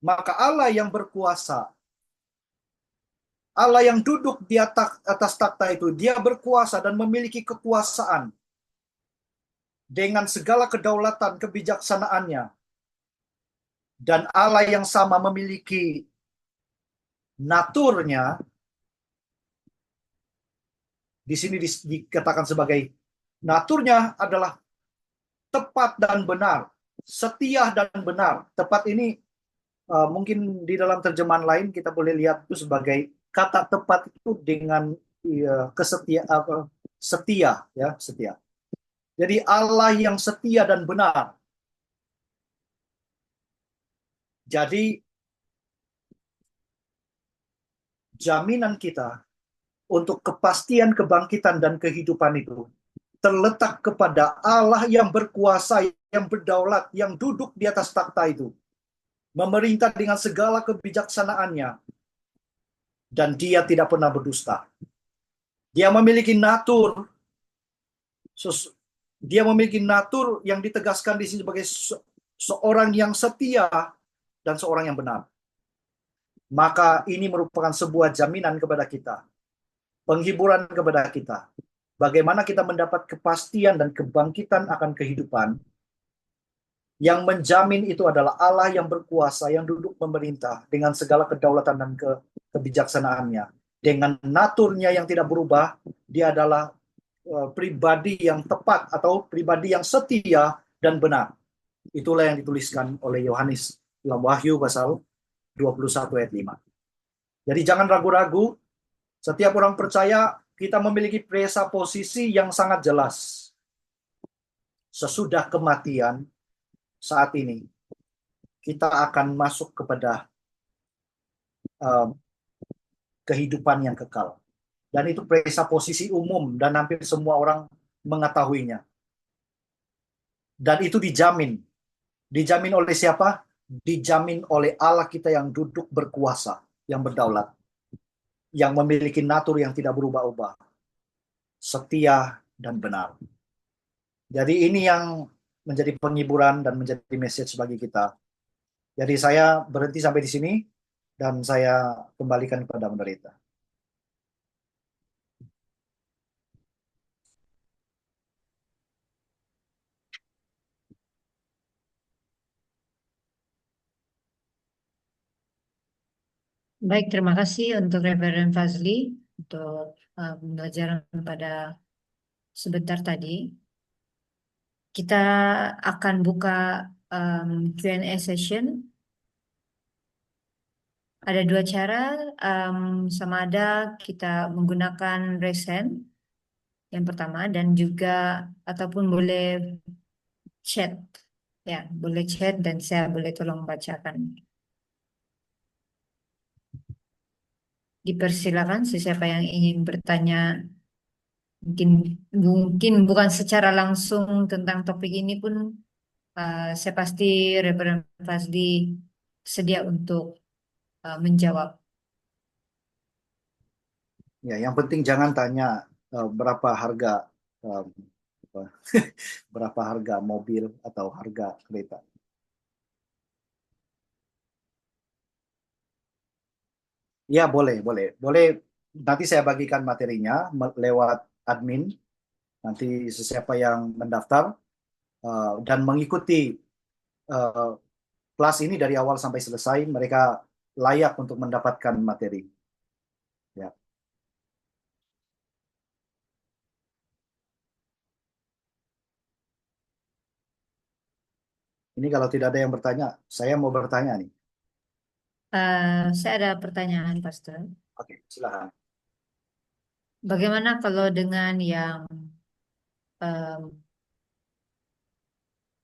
Maka Allah yang berkuasa, Allah yang duduk di atas takhta itu, dia berkuasa dan memiliki kekuasaan dengan segala kedaulatan kebijaksanaannya. Dan Allah yang sama memiliki naturnya, di sini dikatakan sebagai naturnya adalah tepat dan benar, setia dan benar. Tepat ini mungkin di dalam terjemahan lain kita boleh lihat itu sebagai kata tepat itu dengan setia. Jadi Allah yang setia dan benar. Jadi jaminan kita untuk kepastian kebangkitan dan kehidupan itu terletak kepada Allah yang berkuasa, yang berdaulat, yang duduk di atas takhta itu, memerintah dengan segala kebijaksanaannya, dan dia tidak pernah berdusta. Dia memiliki natur, yang ditegaskan di sini sebagai seorang yang setia dan seorang yang benar. Maka ini merupakan sebuah jaminan kepada kita, penghiburan kepada kita. Bagaimana kita mendapat kepastian dan kebangkitan akan kehidupan. Yang menjamin itu adalah Allah yang berkuasa, yang duduk memerintah dengan segala kedaulatan dan kebijaksanaannya. Dengan naturnya yang tidak berubah, dia adalah pribadi yang tepat atau pribadi yang setia dan benar. Itulah yang dituliskan oleh Yohanes dalam Wahyu pasal 21 ayat 5. Jadi jangan ragu-ragu, setiap orang percaya kita memiliki presupposisi yang sangat jelas. Sesudah kematian saat ini, kita akan masuk kepada kehidupan yang kekal. Dan itu presupposisi umum dan hampir semua orang mengetahuinya. Dan itu dijamin. Dijamin oleh siapa? Dijamin oleh Allah kita yang duduk berkuasa, yang berdaulat, yang memiliki natur yang tidak berubah-ubah, setia dan benar. Jadi ini yang menjadi penghiburan dan menjadi message bagi kita. Jadi saya berhenti sampai di sini dan saya kembalikan kepada pendeta. Baik, terima kasih untuk Reverend Fazli untuk pembelajaran pada sebentar tadi. Kita akan buka Q&A session. Ada dua cara, sama ada kita menggunakan raise hand yang pertama, dan juga ataupun boleh chat. Ya, boleh chat dan saya boleh tolong bacakan. Dipersilakan siapa yang ingin bertanya, mungkin bukan secara langsung tentang topik ini pun, saya pasti Reverend Fazli sedia untuk menjawab. Ya, yang penting jangan tanya berapa harga berapa harga mobil atau harga kereta. Ya, boleh. Nanti saya bagikan materinya lewat admin. Nanti siapa yang mendaftar dan mengikuti kelas ini dari awal sampai selesai, mereka layak untuk mendapatkan materi. Ya. Ini kalau tidak ada yang bertanya, saya mau bertanya nih. Saya ada pertanyaan, Pastor. Oke, silakan. Bagaimana kalau dengan yang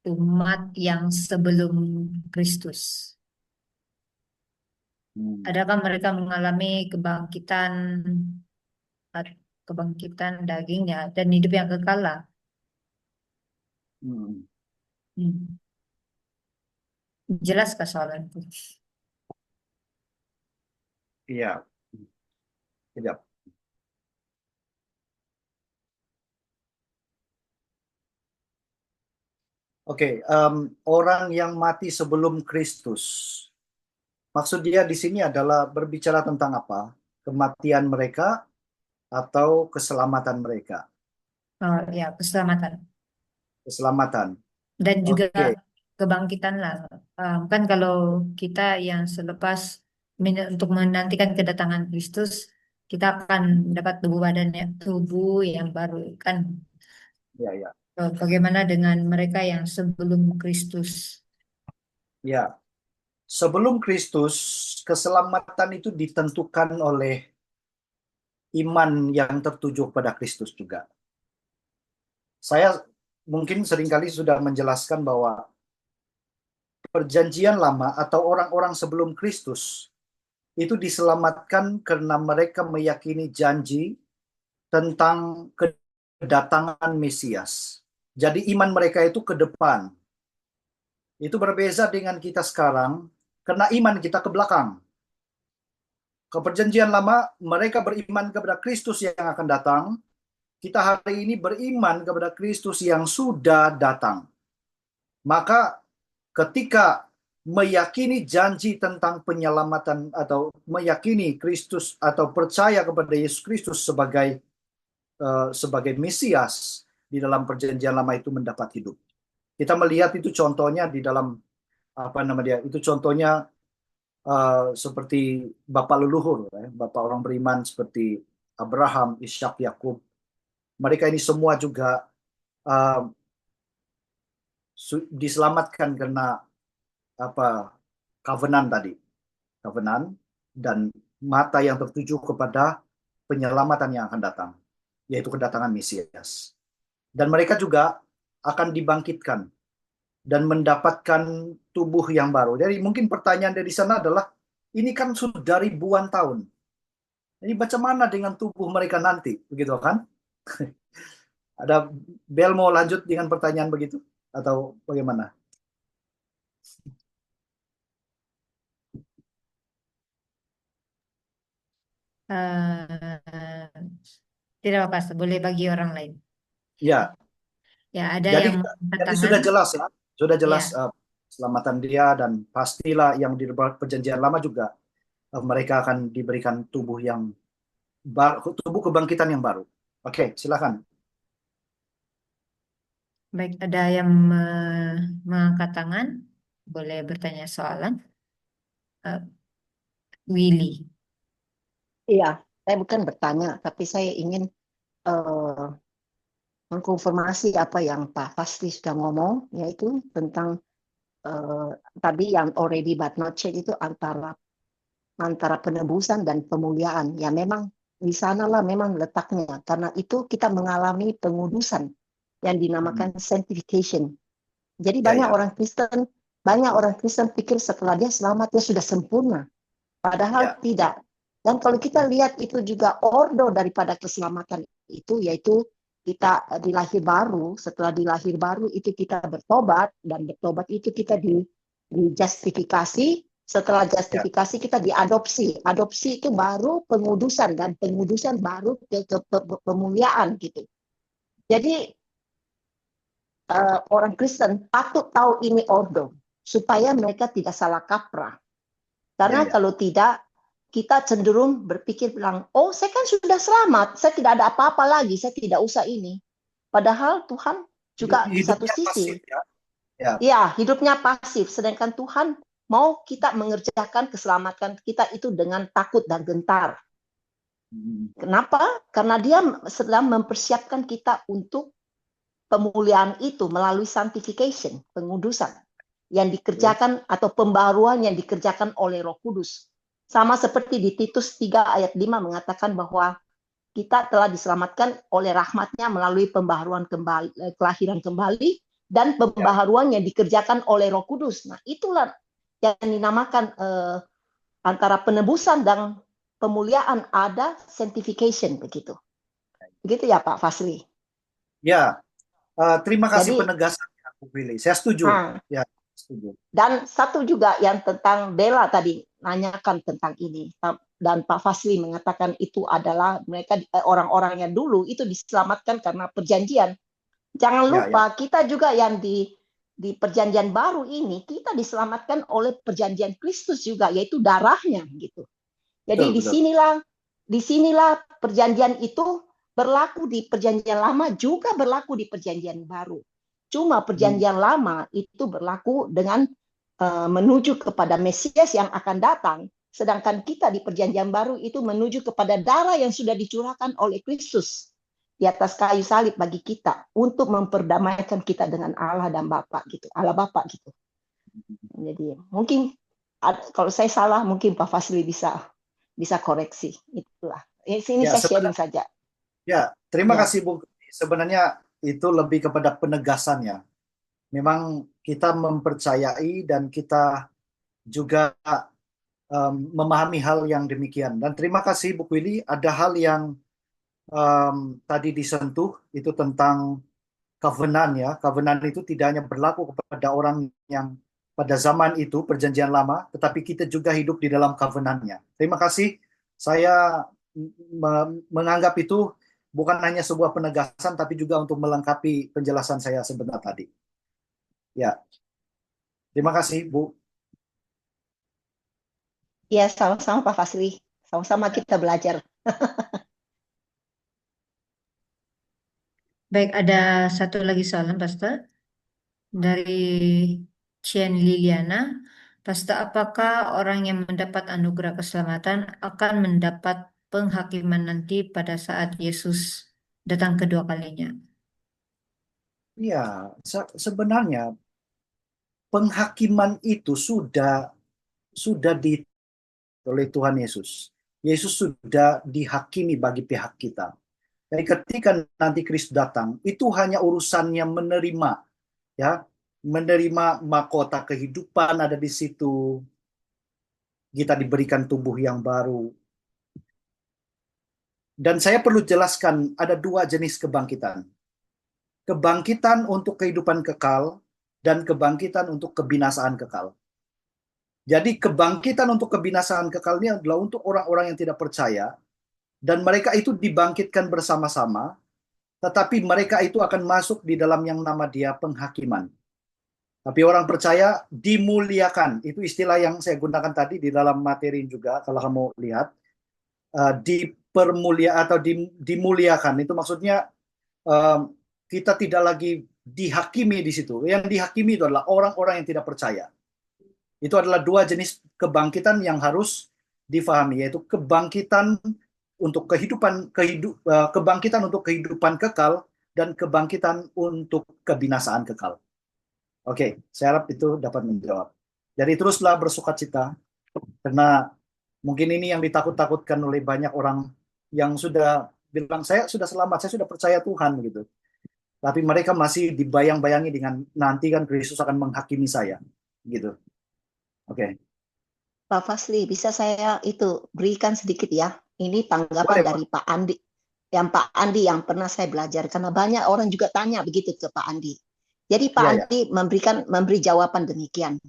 umat yang sebelum Kristus? Adakah mereka mengalami kebangkitan dagingnya dan hidup yang kekal lah? Jelaskah soalan itu? Iya. Tidak. Oke, orang yang mati sebelum Kristus. Maksud dia di sini adalah berbicara tentang apa? Kematian mereka atau keselamatan mereka? Oh ya, keselamatan. Keselamatan. Dan juga Oke. kebangkitan lah. Kan kalau kita yang selepas untuk menantikan kedatangan Kristus, kita akan mendapat tubuh yang baru kan. Ya. Bagaimana dengan mereka yang sebelum Kristus? Ya. Sebelum Kristus, keselamatan itu ditentukan oleh iman yang tertuju pada Kristus juga. Saya mungkin seringkali sudah menjelaskan bahwa perjanjian lama atau orang-orang sebelum Kristus itu diselamatkan karena mereka meyakini janji tentang kedatangan Mesias. Jadi iman mereka itu ke depan. Itu berbeda dengan kita sekarang, karena iman kita ke belakang. Ke perjanjian lama, mereka beriman kepada Kristus yang akan datang. Kita hari ini beriman kepada Kristus yang sudah datang. Maka ketika meyakini janji tentang penyelamatan atau meyakini Kristus atau percaya kepada Yesus Kristus sebagai Mesias di dalam perjanjian lama itu mendapat hidup. Kita melihat itu contohnya di dalam itu contohnya seperti bapak leluhur, bapak orang beriman seperti Abraham, Ishak, Yakub. Mereka ini semua juga diselamatkan karena covenant tadi, covenant dan mata yang tertuju kepada penyelamatan yang akan datang, yaitu kedatangan Mesias. Dan mereka juga akan dibangkitkan dan mendapatkan tubuh yang baru. Jadi mungkin pertanyaan dari sana adalah, ini kan sudah ribuan tahun. Ini bagaimana dengan tubuh mereka nanti, begitu kan? Ada Bel mau lanjut dengan pertanyaan begitu atau bagaimana? Tidak apa-apa, boleh bagi orang lain. Ya. Ya, ada Jadi, yang angkat jadi tangan. sudah jelas ya, sudah jelas Ya. keselamatan dia, dan pastilah yang di perjanjian lama juga mereka akan diberikan tubuh yang baru, tubuh kebangkitan yang baru. Oke, silakan. Baik, ada yang mengangkat tangan, boleh bertanya soalan. Willy. Iya, saya bukan bertanya, tapi saya ingin mengkonfirmasi apa yang Pak Fasli sudah ngomong, yaitu tentang tadi yang already but not yet itu antara penebusan dan pemuliaan. Ya memang di sanalah memang letaknya, karena itu kita mengalami pengudusan yang dinamakan sanctification. Jadi banyak orang Kristen pikir setelah dia selamat dia sudah sempurna, padahal tidak. Dan kalau kita lihat itu juga ordo daripada keselamatan itu, yaitu kita dilahir baru. Setelah dilahir baru itu kita bertobat, dan bertobat itu kita dijustifikasi. Setelah justifikasi kita diadopsi. Adopsi itu baru pengudusan, dan pengudusan baru ke pemuliaan gitu. Jadi orang Kristen patut tahu ini ordo supaya mereka tidak salah kaprah. Karena kalau tidak, kita cenderung berpikir bilang, oh saya kan sudah selamat, saya tidak ada apa-apa lagi, saya tidak usah ini. Padahal Tuhan juga di satu sisi, hidupnya pasif, sedangkan Tuhan mau kita mengerjakan keselamatan kita itu dengan takut dan gentar. Kenapa? Karena dia sedang mempersiapkan kita untuk pemuliaan itu melalui sanctification, pengudusan yang dikerjakan atau pembaruan yang dikerjakan oleh Roh Kudus. Sama seperti di Titus 3 ayat 5 mengatakan bahwa kita telah diselamatkan oleh rahmat-Nya melalui pembaharuan kembali, kelahiran kembali, dan pembaharuan yang dikerjakan oleh Roh Kudus. Nah, itulah yang dinamakan antara penebusan dan pemuliaan ada sanctification begitu. Begitu ya Pak Fasli? Ya, terima kasih penegasannya, Bu Willy. Saya setuju. Ya, setuju. Dan satu juga yang tentang Bella tadi nanyakan tentang ini, dan Pak Fasli mengatakan itu adalah mereka orang-orang yang dulu itu diselamatkan karena perjanjian. Jangan lupa kita juga yang di perjanjian baru ini kita diselamatkan oleh perjanjian Kristus juga, yaitu darahnya gitu. Jadi disinilah perjanjian itu berlaku di perjanjian lama juga berlaku di perjanjian baru. Cuma perjanjian lama itu berlaku dengan menuju kepada Mesias yang akan datang, sedangkan kita di perjanjian baru itu menuju kepada darah yang sudah dicurahkan oleh Kristus di atas kayu salib bagi kita untuk memperdamaikan kita dengan Allah dan Bapa gitu, Allah Bapa gitu. Jadi mungkin kalau saya salah mungkin Pak Fasli bisa koreksi. Itulah. Ini saya sharing saja. Ya, terima kasih Bu. Sebenarnya itu lebih kepada penegasannya. Memang kita mempercayai dan kita juga memahami hal yang demikian. Dan terima kasih Bu Willy, ada hal yang tadi disentuh itu tentang covenant ya. Covenant itu tidak hanya berlaku kepada orang yang pada zaman itu perjanjian lama, tetapi kita juga hidup di dalam covenant-nya. Terima kasih. Saya menganggap itu bukan hanya sebuah penegasan, tapi juga untuk melengkapi penjelasan saya sebentar tadi. Ya, terima kasih Bu. Ya, sama-sama Pak Fasli. Sama-sama kita belajar. Baik, ada satu lagi soalan, Pastor, dari Chen Liliana. Pastor, apakah orang yang mendapat anugerah keselamatan akan mendapat penghakiman nanti pada saat Yesus datang kedua kalinya? Ya, sebenarnya penghakiman itu sudah di oleh Tuhan Yesus. Yesus sudah dihakimi bagi pihak kita. Jadi ketika nanti Kristus datang, itu hanya urusannya menerima, ya, menerima mahkota kehidupan ada di situ. Kita diberikan tubuh yang baru. Dan saya perlu jelaskan ada dua jenis kebangkitan. Kebangkitan untuk kehidupan kekal dan kebangkitan untuk kebinasaan kekal. Jadi kebangkitan untuk kebinasaan kekal ini adalah untuk orang-orang yang tidak percaya, dan mereka itu dibangkitkan bersama-sama, tetapi mereka itu akan masuk di dalam yang nama dia penghakiman. Tapi orang percaya dimuliakan. Itu istilah yang saya gunakan tadi di dalam materi juga, kalau kamu lihat. Dimuliakan. Itu maksudnya kita tidak lagi dihakimi di situ. Yang dihakimi itu adalah orang-orang yang tidak percaya. Itu adalah dua jenis kebangkitan yang harus difahami, yaitu kebangkitan untuk kebangkitan untuk kehidupan kekal dan kebangkitan untuk kebinasaan kekal. Oke, saya harap itu dapat menjawab. Jadi teruslah bersukacita, karena mungkin ini yang ditakut-takutkan oleh banyak orang yang sudah bilang saya sudah selamat, saya sudah percaya Tuhan gitu. Tapi mereka masih dibayang-bayangi dengan nanti kan Kristus akan menghakimi saya, gitu. Oke. Pak Fasli, bisa saya itu berikan sedikit ya? Ini tanggapan Boleh, dari Pak Andi. Yang Pak Andi yang pernah saya belajar, karena banyak orang juga tanya begitu ke Pak Andi. Jadi Pak Ya. Andi memberi jawaban demikian.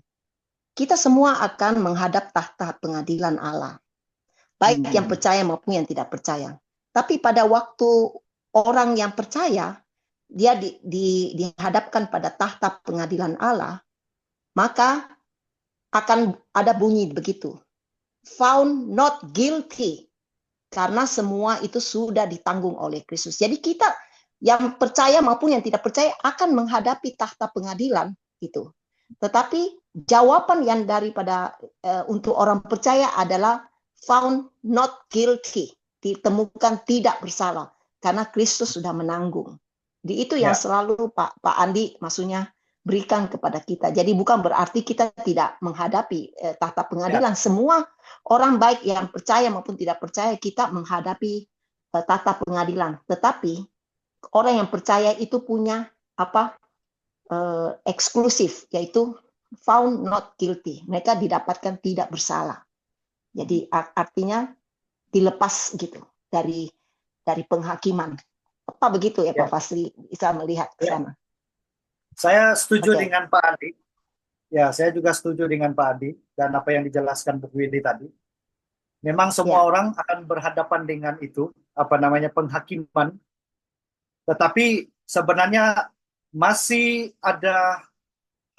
Kita semua akan menghadap tahta pengadilan Allah. Baik yang percaya maupun yang tidak percaya. Tapi pada waktu orang yang percaya, dia dihadapkan pada tahta pengadilan Allah, maka akan ada bunyi begitu. Found not guilty. Karena semua itu sudah ditanggung oleh Kristus. Jadi kita yang percaya maupun yang tidak percaya akan menghadapi tahta pengadilan itu. Tetapi jawaban yang daripada untuk orang percaya adalah found not guilty. Ditemukan tidak bersalah. Karena Kristus sudah menanggung. Di itu yang selalu Pak Andi maksudnya berikan kepada kita. Jadi bukan berarti kita tidak menghadapi tahta pengadilan. Semua orang baik yang percaya maupun tidak percaya kita menghadapi tahta pengadilan. Tetapi orang yang percaya itu punya eksklusif, yaitu found not guilty. Mereka didapatkan tidak bersalah. Jadi artinya dilepas gitu dari penghakiman. Apa begitu ya Pak Fasli bisa melihat ke sana? Saya setuju dengan Pak Andi. Ya, saya juga setuju dengan Pak Andi dan apa yang dijelaskan Bu Willy tadi. Memang semua orang akan berhadapan dengan itu, penghakiman. Tetapi sebenarnya masih ada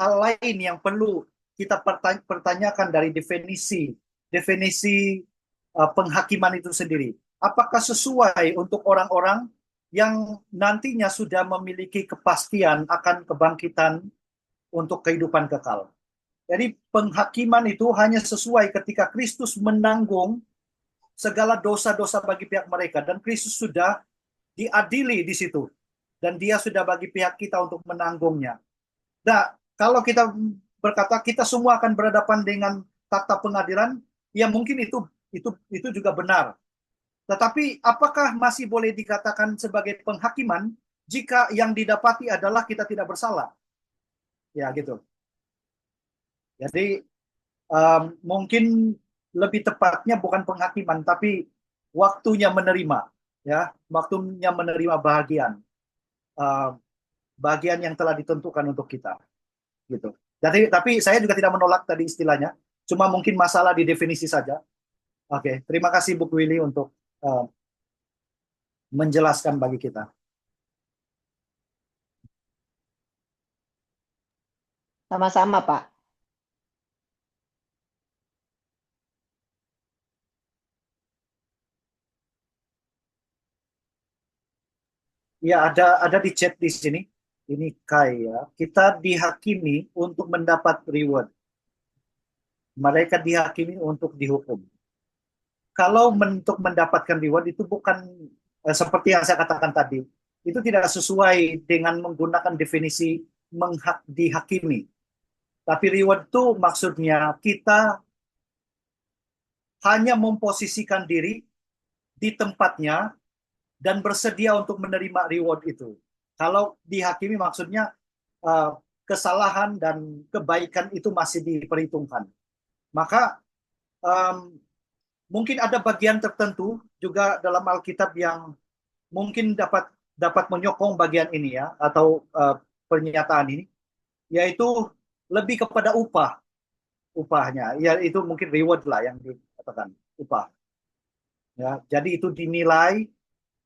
hal lain yang perlu kita pertanyakan dari definisi penghakiman itu sendiri. Apakah sesuai untuk orang-orang yang nantinya sudah memiliki kepastian akan kebangkitan untuk kehidupan kekal. Jadi penghakiman itu hanya sesuai ketika Kristus menanggung segala dosa-dosa bagi pihak mereka. Dan Kristus sudah diadili di situ. Dan dia sudah bagi pihak kita untuk menanggungnya. Nah, kalau kita berkata kita semua akan berhadapan dengan tahta pengadilan, ya mungkin itu juga benar. Tetapi apakah masih boleh dikatakan sebagai penghakiman jika yang didapati adalah kita tidak bersalah? Ya gitu. Jadi mungkin lebih tepatnya bukan penghakiman, tapi waktunya menerima. ya, waktunya menerima bagian yang telah ditentukan untuk kita, gitu. Jadi, tapi saya juga tidak menolak tadi istilahnya, cuma mungkin masalah di definisi saja. Oke, terima kasih Bu Willy untuk menjelaskan bagi kita. Sama-sama, Pak. Ya, ada di chat di sini. Ini kaya. Kita dihakimi untuk mendapat reward. Mereka dihakimi untuk dihukum. Kalau untuk mendapatkan reward itu bukan seperti yang saya katakan tadi. Itu tidak sesuai dengan menggunakan definisi dihakimi. Tapi reward itu maksudnya kita hanya memposisikan diri di tempatnya dan bersedia untuk menerima reward itu. Kalau dihakimi maksudnya kesalahan dan kebaikan itu masih diperhitungkan. Maka mungkin ada bagian tertentu juga dalam Alkitab yang mungkin dapat menyokong bagian ini ya, atau pernyataan ini, yaitu lebih kepada upahnya. Ya, itu mungkin reward lah yang dikatakan, upah. Ya, jadi itu dinilai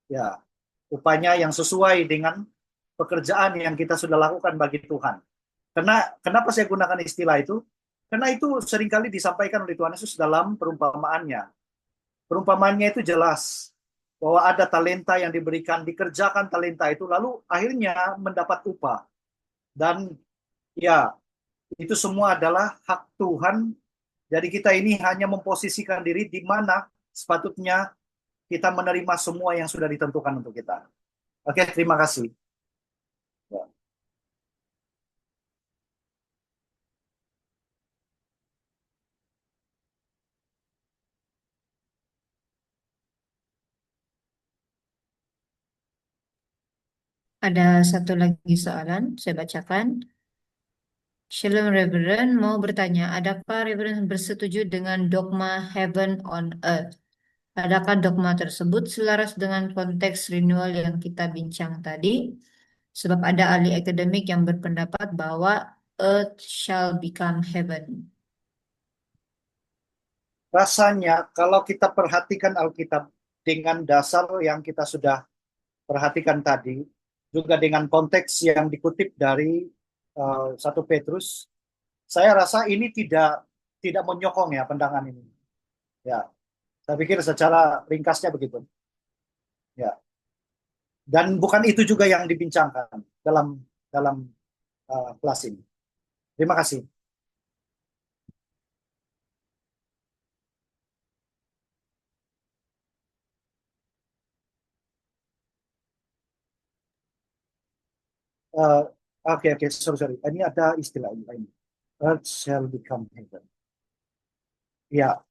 ya upahnya yang sesuai dengan pekerjaan yang kita sudah lakukan bagi Tuhan. Kenapa saya gunakan istilah itu? Karena itu seringkali disampaikan oleh Tuhan Yesus dalam perumpamaannya. Perumpamaannya itu jelas bahwa ada talenta yang diberikan, dikerjakan talenta itu, lalu akhirnya mendapat upah. Dan ya, itu semua adalah hak Tuhan. Jadi kita ini hanya memposisikan diri di mana sepatutnya kita menerima semua yang sudah ditentukan untuk kita. Oke, terima kasih. Ya. Ada satu lagi soalan, saya bacakan. Shalom Reverend, mau bertanya, adakah Reverend bersetuju dengan dogma heaven on earth? Adakah dogma tersebut selaras dengan konteks renewal yang kita bincang tadi? Sebab ada ahli akademik yang berpendapat bahwa earth shall become heaven. Rasanya kalau kita perhatikan Alkitab dengan dasar yang kita sudah perhatikan tadi, juga dengan konteks yang dikutip dari 1 Petrus, saya rasa ini tidak menyokong ya pandangan ini. Ya, saya pikir secara ringkasnya begitu. Ya, dan bukan itu juga yang dibincangkan dalam kelas ini. Terima kasih. Oke, sorry. Ini ada istilah lain. Earth shall become heaven. Ya,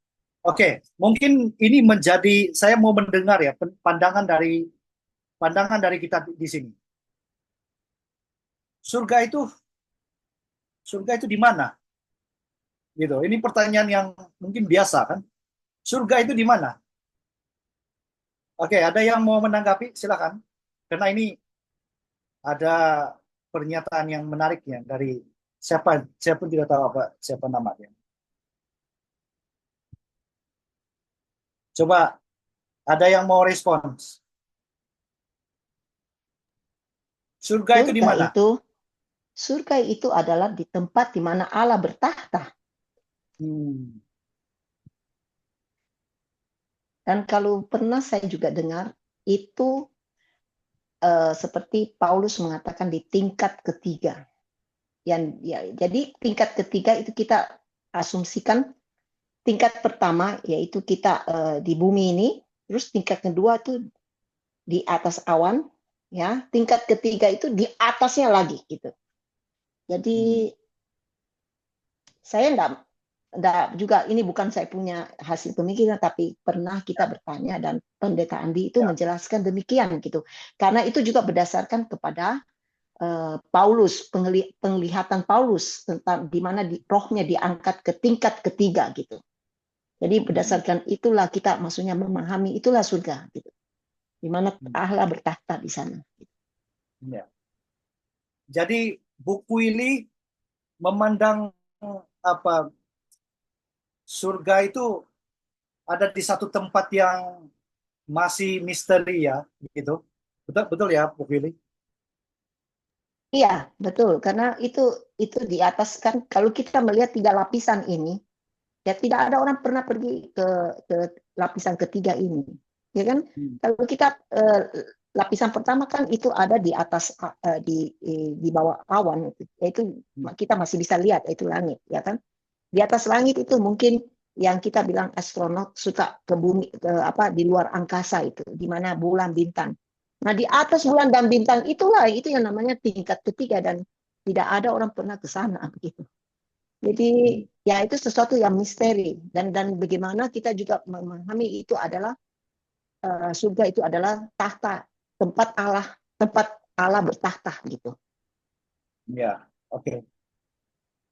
oke. Mungkin ini saya mau mendengar ya pandangan dari kita di sini. Surga itu di mana? Gitu. Ini pertanyaan yang mungkin biasa kan? Surga itu di mana? Oke, ada yang mau menanggapi? Silakan. Karena ini ada pernyataan yang menariknya dari siapa? Saya pun tidak tahu siapa namanya. Coba ada yang mau respons? Surga itu di mana? Surga itu adalah di tempat di mana Allah bertahta. Dan kalau pernah saya juga dengar itu seperti Paulus mengatakan di tingkat ketiga. Jadi tingkat ketiga itu kita asumsikan tingkat pertama yaitu kita di bumi ini, terus tingkat kedua itu di atas awan, ya. Tingkat ketiga itu di atasnya lagi gitu. Jadi saya enggak juga, ini bukan saya punya hasil pemikiran, tapi pernah kita bertanya dan Pendeta Andi itu menjelaskan demikian gitu. Karena itu juga berdasarkan kepada Paulus, penglihatan Paulus tentang di mana rohnya diangkat ke tingkat ketiga gitu. Jadi berdasarkan itulah kita maksudnya memahami itulah surga gitu. di mana Allah bertahta di sana. Ya. Jadi buku ini memandang apa surga itu ada di satu tempat yang masih misteri ya, gitu. Betul betul ya, Bu Willy? Iya, betul. Karena itu di atas kan kalau kita melihat 3 lapisan ini, ya tidak ada orang pernah pergi ke lapisan ketiga ini, ya kan? Kalau kita lapisan pertama kan itu ada di atas di bawah awan, yaitu kita masih bisa lihat itu langit, ya kan? Di atas langit itu mungkin yang kita bilang astronot suka ke bumi di luar angkasa itu, di mana bulan bintang. Nah, di atas bulan dan bintang itulah itu yang namanya tingkat ketiga dan tidak ada orang pernah ke sana begitu. Jadi ya itu sesuatu yang misteri dan bagaimana kita juga memahami itu adalah surga itu adalah tahta tempat Allah bertahta gitu. Ya, oke.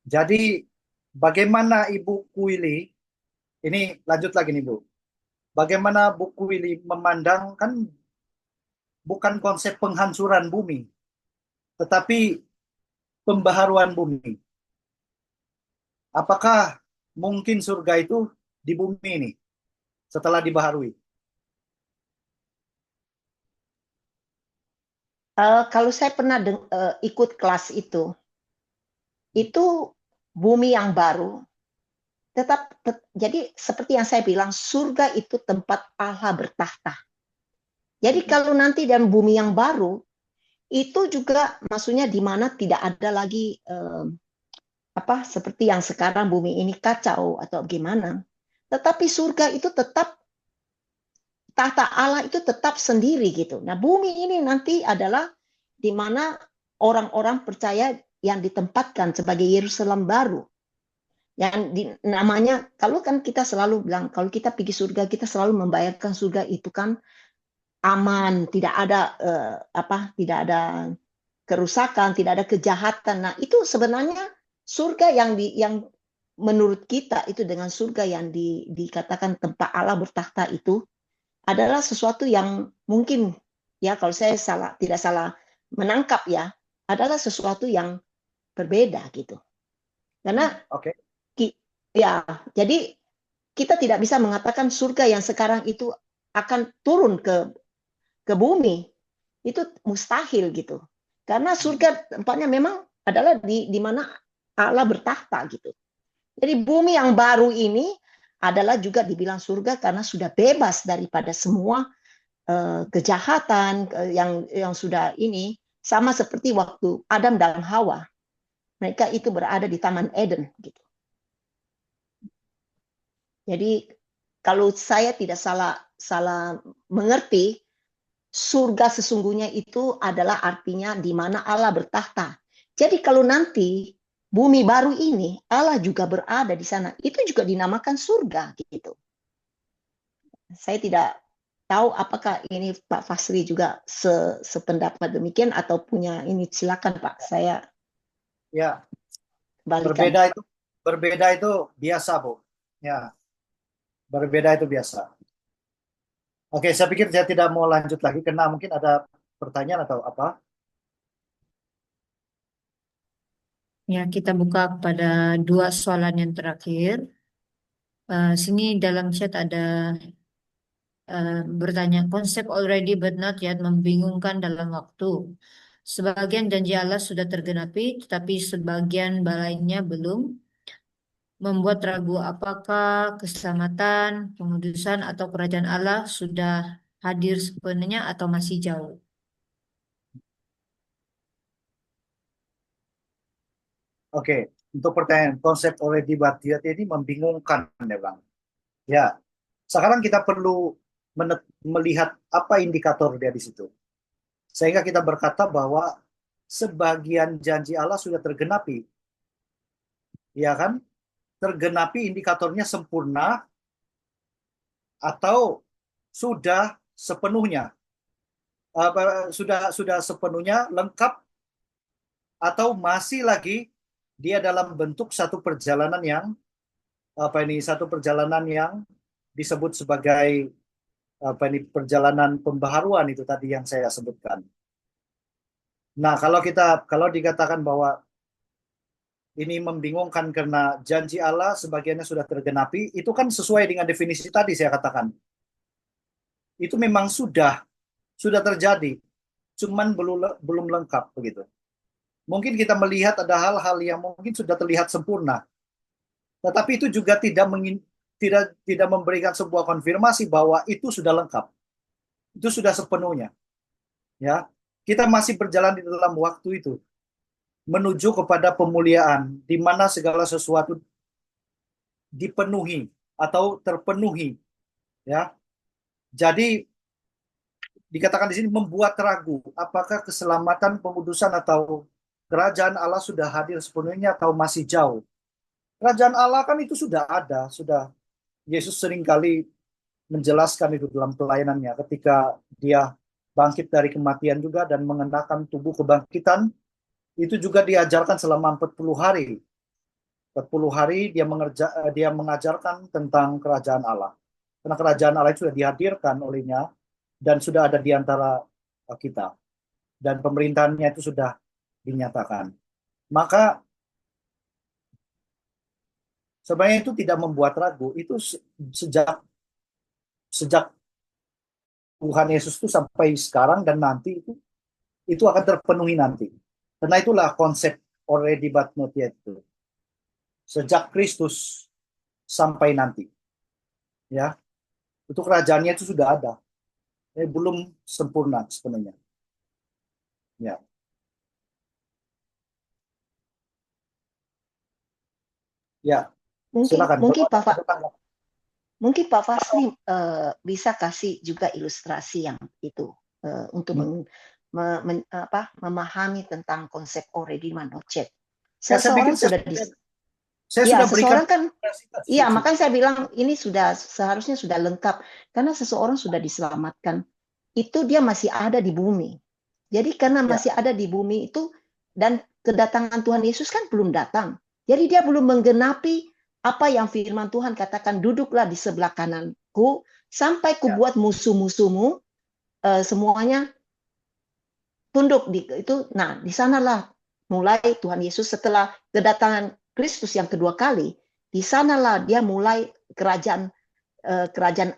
Jadi bagaimana Ibu Kuili, ini lanjut lagi nih Bu. Bagaimana Bu Kuili memandang kan bukan konsep penghancuran bumi, tetapi pembaharuan bumi. Apakah mungkin surga itu di bumi ini setelah dibaharui? Kalau saya pernah ikut kelas itu bumi yang baru. Jadi seperti yang saya bilang, surga itu tempat Allah bertahta. Jadi kalau nanti dan bumi yang baru, itu juga maksudnya di mana tidak ada lagi seperti yang sekarang bumi ini kacau atau gimana. Tetapi surga itu tetap tahta Allah itu tetap sendiri gitu. Nah, bumi ini nanti adalah di mana orang-orang percaya yang ditempatkan sebagai Yerusalem baru. Yang namanya, kalau kan kita selalu bilang, kalau kita pergi surga, kita selalu membayangkan surga itu kan aman, tidak ada tidak ada kerusakan, tidak ada kejahatan. Nah, itu sebenarnya surga yang menurut kita itu dengan surga yang dikatakan tempat Allah bertahta itu adalah sesuatu yang mungkin ya kalau saya tidak salah menangkap ya adalah sesuatu yang berbeda gitu. Karena ya jadi kita tidak bisa mengatakan surga yang sekarang itu akan turun ke bumi, itu mustahil gitu. Karena surga tempatnya memang adalah di mana Allah bertahta gitu. Jadi bumi yang baru ini adalah juga dibilang surga karena sudah bebas daripada semua kejahatan yang sudah ini, sama seperti waktu Adam dan Hawa. Mereka itu berada di Taman Eden gitu. Jadi kalau saya tidak salah mengerti, surga sesungguhnya itu adalah artinya di mana Allah bertahta. Jadi kalau nanti bumi baru ini Allah juga berada di sana, itu juga dinamakan surga gitu. Saya tidak tahu apakah ini Pak Fasri juga sependapat demikian atau punya ini, silakan Pak, saya ya balikan. Berbeda itu biasa Bu. Ya, berbeda itu biasa. Oke, saya pikir saya tidak mau lanjut lagi karena mungkin ada pertanyaan atau apa. Ya, kita buka pada 2 soalan yang terakhir. Sini dalam chat ada bertanya, konsep already but not yet membingungkan dalam waktu. Sebagian janji Allah sudah tergenapi, tetapi sebagian lainnya belum. Membuat ragu apakah keselamatan, pengudusan, atau kerajaan Allah sudah hadir sepenuhnya atau masih jauh. Oke, untuk pertanyaan konsep already but yet ini membingungkan ya Bang. Ya, sekarang kita perlu melihat apa indikator dia di situ. Sehingga kita berkata bahwa sebagian janji Allah sudah tergenapi. Ya kan? Tergenapi indikatornya sempurna atau sudah sepenuhnya. Sudah sepenuhnya lengkap atau masih lagi dia dalam bentuk satu perjalanan yang disebut sebagai perjalanan pembaharuan itu tadi yang saya sebutkan. Nah, kalau dikatakan bahwa ini membingungkan karena janji Allah sebagiannya sudah tergenapi, itu kan sesuai dengan definisi tadi saya katakan. Itu memang sudah terjadi, cuman belum lengkap begitu. Mungkin kita melihat ada hal-hal yang mungkin sudah terlihat sempurna, tetapi itu juga tidak memberikan sebuah konfirmasi bahwa itu sudah lengkap, itu sudah sepenuhnya. Ya, kita masih berjalan di dalam waktu itu menuju kepada pemuliaan, di mana segala sesuatu dipenuhi atau terpenuhi. Ya, jadi dikatakan di sini membuat ragu apakah keselamatan, pengudusan atau kerajaan Allah sudah hadir sepenuhnya atau masih jauh. Kerajaan Allah kan itu sudah ada, sudah Yesus seringkali menjelaskan itu dalam pelayanannya ketika dia bangkit dari kematian juga dan mengenakan tubuh kebangkitan. Itu juga diajarkan selama 40 hari. 40 hari dia mengajarkan tentang kerajaan Allah. Karena kerajaan Allah itu sudah dihadirkan olehnya dan sudah ada di antara kita. Dan pemerintahannya itu sudah dinyatakan. Maka sebenarnya itu tidak membuat ragu. Itu sejak Tuhan Yesus itu sampai sekarang dan nanti itu akan terpenuhi nanti. Karena itulah konsep already but not yet itu. Sejak Kristus sampai nanti. Ya. Itu kerajaannya itu sudah ada. Belum sempurna sepenuhnya. Ya. Ya. Silakan. Mungkin Pak Fasli bisa kasih juga ilustrasi yang itu untuk memahami tentang konsep already but not yet. Seseorang sudah seseorang kan, iya makanya saya bilang ini seharusnya sudah lengkap karena seseorang sudah diselamatkan itu dia masih ada di bumi. Jadi karena masih ada di bumi itu dan kedatangan Tuhan Yesus kan belum datang. Jadi dia belum menggenapi apa yang firman Tuhan katakan, duduklah di sebelah kananku sampai kubuat musuh-musuhmu semuanya tunduk itu. Nah, di sanalah mulai Tuhan Yesus setelah kedatangan Kristus yang kedua kali, di sanalah dia mulai kerajaan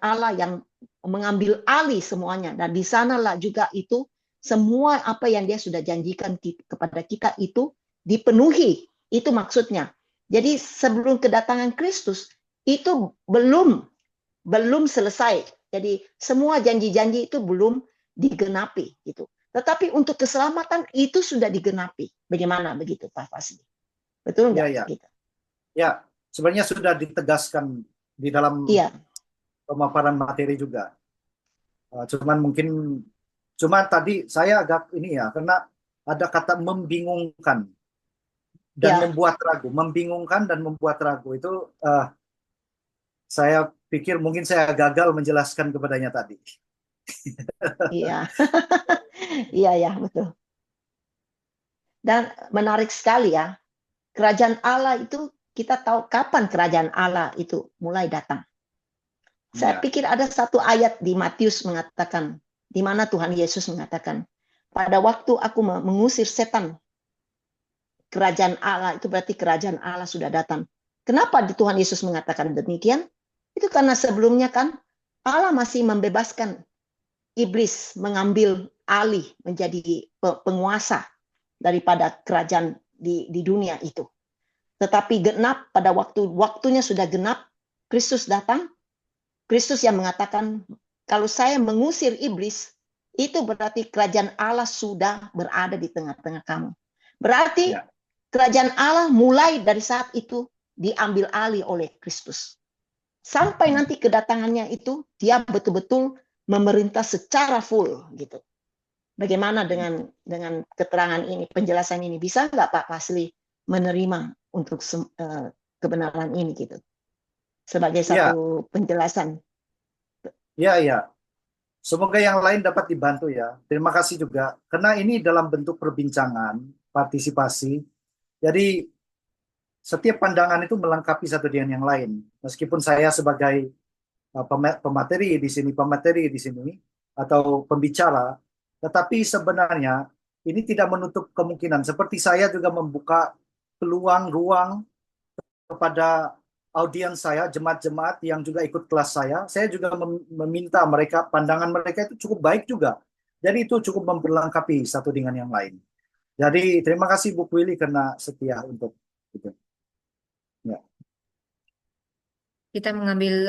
Allah yang mengambil alih semuanya, dan di sanalah juga itu semua apa yang dia sudah janjikan kepada kita itu dipenuhi. Itu maksudnya. Jadi sebelum kedatangan Kristus itu belum selesai. Jadi semua janji-janji itu belum digenapi gitu. Tetapi untuk keselamatan itu sudah digenapi. Bagaimana begitu Pak Fasli? Betul nggak? Ya. Gitu. Ya, sebenarnya sudah ditegaskan di dalam pemaparan materi juga. Cuma tadi saya agak ini ya, karena ada kata membingungkan dan membuat ragu. Membingungkan dan membuat ragu itu saya pikir mungkin saya gagal menjelaskan kepadanya tadi. Iya. Iya, betul. Dan menarik sekali ya. Kerajaan Allah itu kita tahu kapan kerajaan Allah itu mulai datang. Saya pikir ada satu ayat di Matius mengatakan, di mana Tuhan Yesus mengatakan, pada waktu aku mengusir setan, kerajaan Allah itu berarti kerajaan Allah sudah datang. Kenapa Tuhan Yesus mengatakan demikian? Itu karena sebelumnya kan Allah masih membebaskan iblis mengambil alih menjadi penguasa daripada kerajaan di dunia itu. Tetapi genap pada waktunya sudah genap, Kristus datang. Kristus yang mengatakan, kalau saya mengusir iblis, itu berarti kerajaan Allah sudah berada di tengah-tengah kamu. Berarti kerajaan Allah mulai dari saat itu diambil alih oleh Kristus. Sampai nanti kedatangannya itu, dia betul-betul memerintah secara full gitu. Bagaimana dengan keterangan ini, penjelasan ini? Bisa nggak Pak Fasli menerima untuk kebenaran ini gitu? Sebagai satu penjelasan. Ya. Semoga yang lain dapat dibantu ya. Terima kasih juga. Karena ini dalam bentuk perbincangan, partisipasi. Jadi setiap pandangan itu melengkapi satu dengan yang lain. Meskipun saya sebagai pemateri di sini atau pembicara, tetapi sebenarnya ini tidak menutup kemungkinan. Seperti saya juga membuka peluang ruang kepada audiens saya, jemaat-jemaat yang juga ikut kelas saya juga meminta mereka, pandangan mereka itu cukup baik juga. Jadi itu cukup memperlengkapi satu dengan yang lain. Jadi terima kasih Bu Willy karena setia untuk itu. Ya. Kita mengambil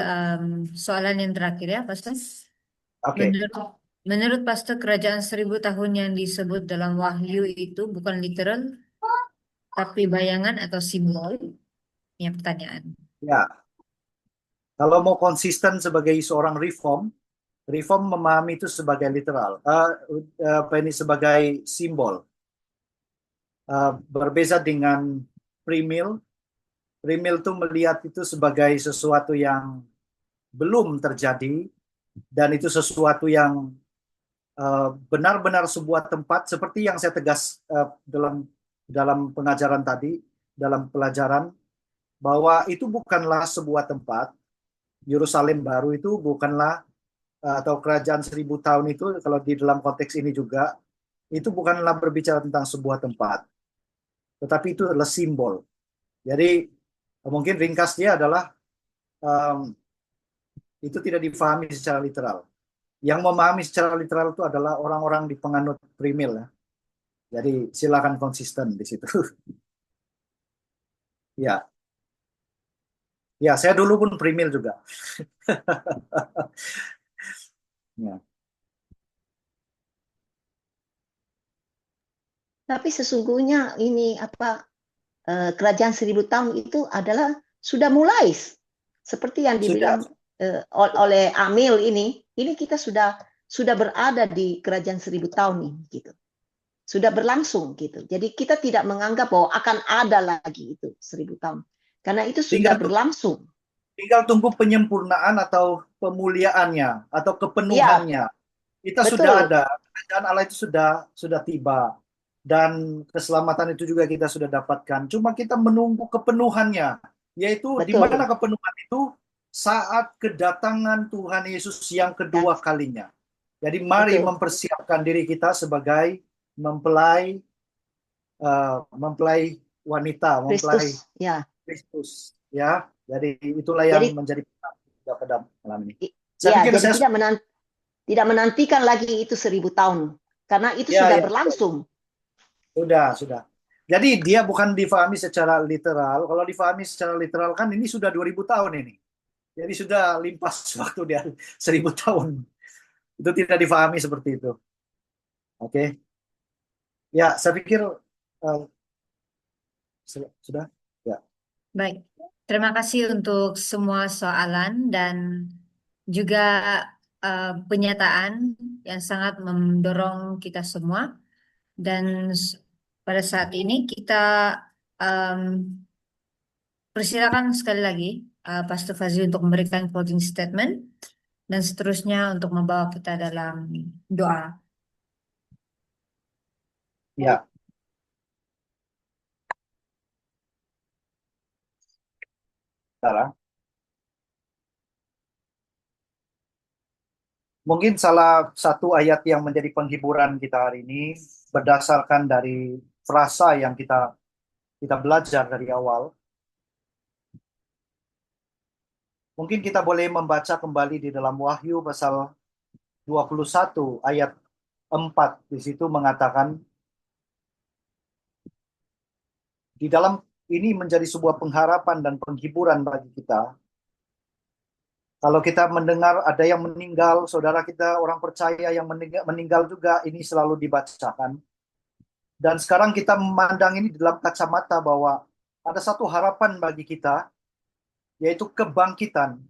soalan yang terakhir ya, Pastor. Oke. Menurut Pastor, kerajaan 1000 tahun yang disebut dalam Wahyu itu bukan literal, tapi bayangan atau simbol? Ya, pertanyaan. Ya. Kalau mau konsisten sebagai seorang reform memahami itu sebagai literal, sebagai simbol. Berbeda dengan premill. Premill itu melihat itu sebagai sesuatu yang belum terjadi dan itu sesuatu yang benar-benar sebuah tempat, seperti yang saya tegas dalam pengajaran tadi, dalam pelajaran, bahwa itu bukanlah sebuah tempat. Yerusalem baru itu bukanlah, atau kerajaan 1000 tahun itu, kalau di dalam konteks ini juga, itu bukanlah berbicara tentang sebuah tempat, tetapi itu adalah simbol. Jadi mungkin ringkasnya adalah itu tidak difahami secara literal. Yang memahami secara literal itu adalah orang-orang di penganut premill ya. Jadi silakan konsisten di situ. Ya. Ya, saya dulu pun premill juga. Ya. Tapi sesungguhnya ini kerajaan 1000 tahun itu adalah sudah mulai seperti yang dibilang oleh Amil ini kita sudah berada di kerajaan 1000 tahun ini gitu. Sudah berlangsung gitu. Jadi kita tidak menganggap bahwa akan ada lagi itu 1000 tahun. Karena itu sudah berlangsung. Tinggal tunggu penyempurnaan atau pemuliaannya atau kepenuhannya. Kita betul. Sudah ada, kerajaan Allah itu sudah tiba. Dan keselamatan itu juga kita sudah dapatkan. Cuma kita menunggu kepenuhannya. Yaitu di mana kepenuhan itu? Saat kedatangan Tuhan Yesus yang kedua kalinya. Jadi mari mempersiapkan diri kita sebagai mempelai wanita, mempelai Kristus. Ya, jadi itulah yang menjadi pada malam ini. Jadi tidak menantikan lagi itu 1000 tahun. Karena itu sudah berlangsung. Sudah. Jadi dia bukan difahami secara literal. Kalau difahami secara literal kan ini sudah 2000 tahun ini. Jadi sudah limpas waktu dia 1000 tahun. Itu tidak difahami seperti itu. Oke. Ya, saya pikir sudah. Ya. Baik. Terima kasih untuk semua soalan dan juga penyataan yang sangat mendorong kita semua. Dan pada saat ini kita persilakan sekali lagi Pastor Fazli untuk memberikan closing statement dan seterusnya untuk membawa kita dalam doa. Ya. Salah. Mungkin salah satu ayat yang menjadi penghiburan kita hari ini berdasarkan dari frasa yang kita belajar dari awal. Mungkin kita boleh membaca kembali di dalam Wahyu pasal 21 ayat 4. Di situ mengatakan, di dalam ini menjadi sebuah pengharapan dan penghiburan bagi kita. Kalau kita mendengar ada yang meninggal, saudara kita orang percaya yang meninggal juga, ini selalu dibacakan. Dan sekarang kita memandang ini dalam kacamata bahwa ada satu harapan bagi kita, yaitu kebangkitan.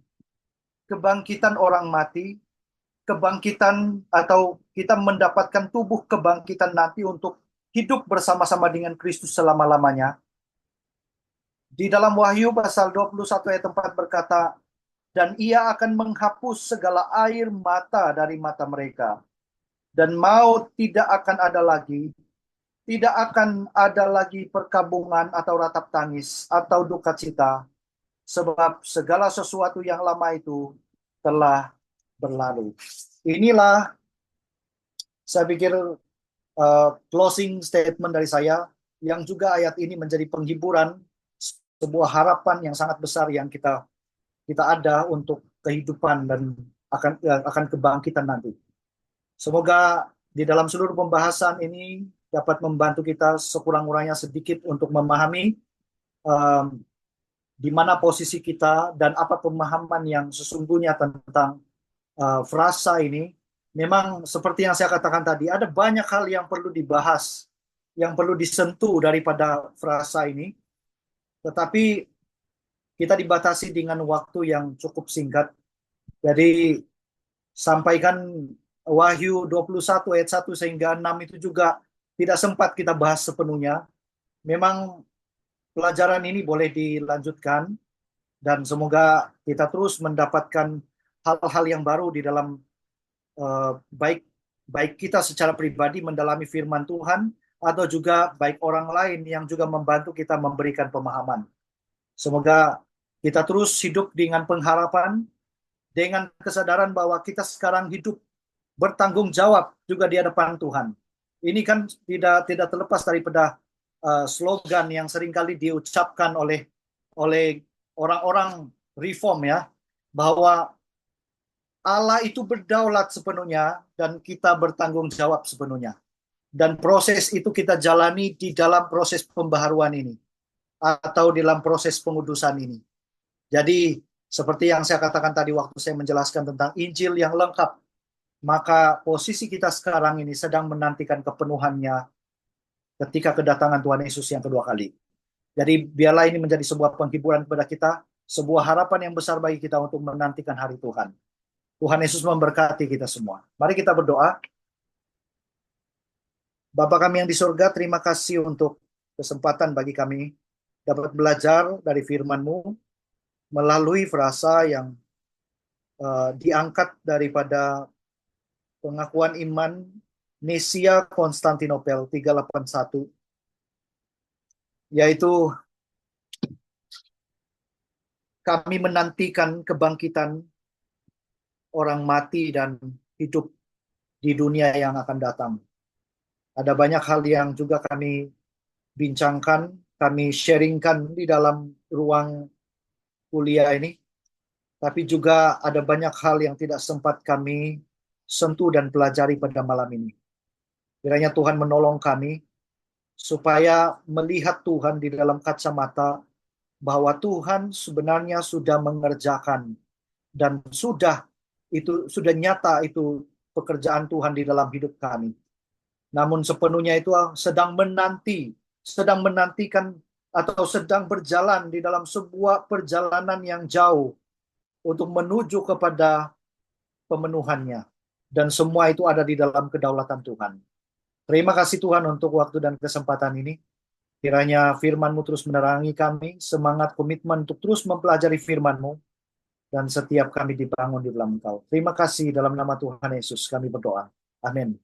Kebangkitan orang mati, kebangkitan atau kita mendapatkan tubuh kebangkitan nanti untuk hidup bersama-sama dengan Kristus selama-lamanya. Di dalam Wahyu pasal 21 ayat 4 berkata, dan ia akan menghapus segala air mata dari mata mereka. Dan maut tidak akan ada lagi. Tidak akan ada lagi perkabungan atau ratap tangis atau duka cita. Sebab segala sesuatu yang lama itu telah berlalu. Inilah saya pikir closing statement dari saya, yang juga ayat ini menjadi penghiburan, sebuah harapan yang sangat besar yang kita ada untuk kehidupan dan akan kebangkitan nanti. Semoga di dalam seluruh pembahasan ini dapat membantu kita sekurang-kurangnya sedikit untuk memahami di mana posisi kita dan apa pemahaman yang sesungguhnya tentang frasa ini. Memang seperti yang saya katakan tadi, ada banyak hal yang perlu dibahas, yang perlu disentuh daripada frasa ini. Tetapi kita dibatasi dengan waktu yang cukup singkat. Jadi sampaikan Wahyu 21 ayat 1 sehingga 6 itu juga tidak sempat kita bahas sepenuhnya. Memang pelajaran ini boleh dilanjutkan dan semoga kita terus mendapatkan hal-hal yang baru di dalam baik kita secara pribadi mendalami firman Tuhan atau juga baik orang lain yang juga membantu kita memberikan pemahaman. Semoga kita terus hidup dengan pengharapan, dengan kesadaran bahwa kita sekarang hidup bertanggung jawab juga di hadapan Tuhan. Ini kan tidak terlepas daripada slogan yang seringkali diucapkan oleh orang-orang reform ya, bahwa Allah itu berdaulat sepenuhnya dan kita bertanggung jawab sepenuhnya. Dan proses itu kita jalani di dalam proses pembaharuan ini atau dalam proses pengudusan ini. Jadi seperti yang saya katakan tadi waktu saya menjelaskan tentang Injil yang lengkap, maka posisi kita sekarang ini sedang menantikan kepenuhannya ketika kedatangan Tuhan Yesus yang kedua kali. Jadi biarlah ini menjadi sebuah penghiburan kepada kita, sebuah harapan yang besar bagi kita untuk menantikan hari Tuhan. Tuhan Yesus memberkati kita semua. Mari kita berdoa. Bapa kami yang di surga, terima kasih untuk kesempatan bagi kami dapat belajar dari firman-Mu melalui frasa yang diangkat daripada pengakuan iman Nesia Konstantinopel 381, yaitu kami menantikan kebangkitan orang mati dan hidup di dunia yang akan datang. Ada banyak hal yang juga kami bincangkan, kami sharingkan di dalam ruang kuliah ini, tapi juga ada banyak hal yang tidak sempat kami sentuh dan pelajari pada malam ini. Kiranya Tuhan menolong kami supaya melihat Tuhan di dalam kacamata bahwa Tuhan sebenarnya sudah mengerjakan dan sudah nyata itu pekerjaan Tuhan di dalam hidup kami. Namun sepenuhnya itu sedang menantikan atau sedang berjalan di dalam sebuah perjalanan yang jauh untuk menuju kepada pemenuhannya. Dan semua itu ada di dalam kedaulatan Tuhan. Terima kasih Tuhan untuk waktu dan kesempatan ini. Kiranya firman-Mu terus menerangi kami, semangat komitmen untuk terus mempelajari firman-Mu, dan setiap kami dibangun di dalam Engkau. Terima kasih dalam nama Tuhan Yesus kami berdoa. Amin.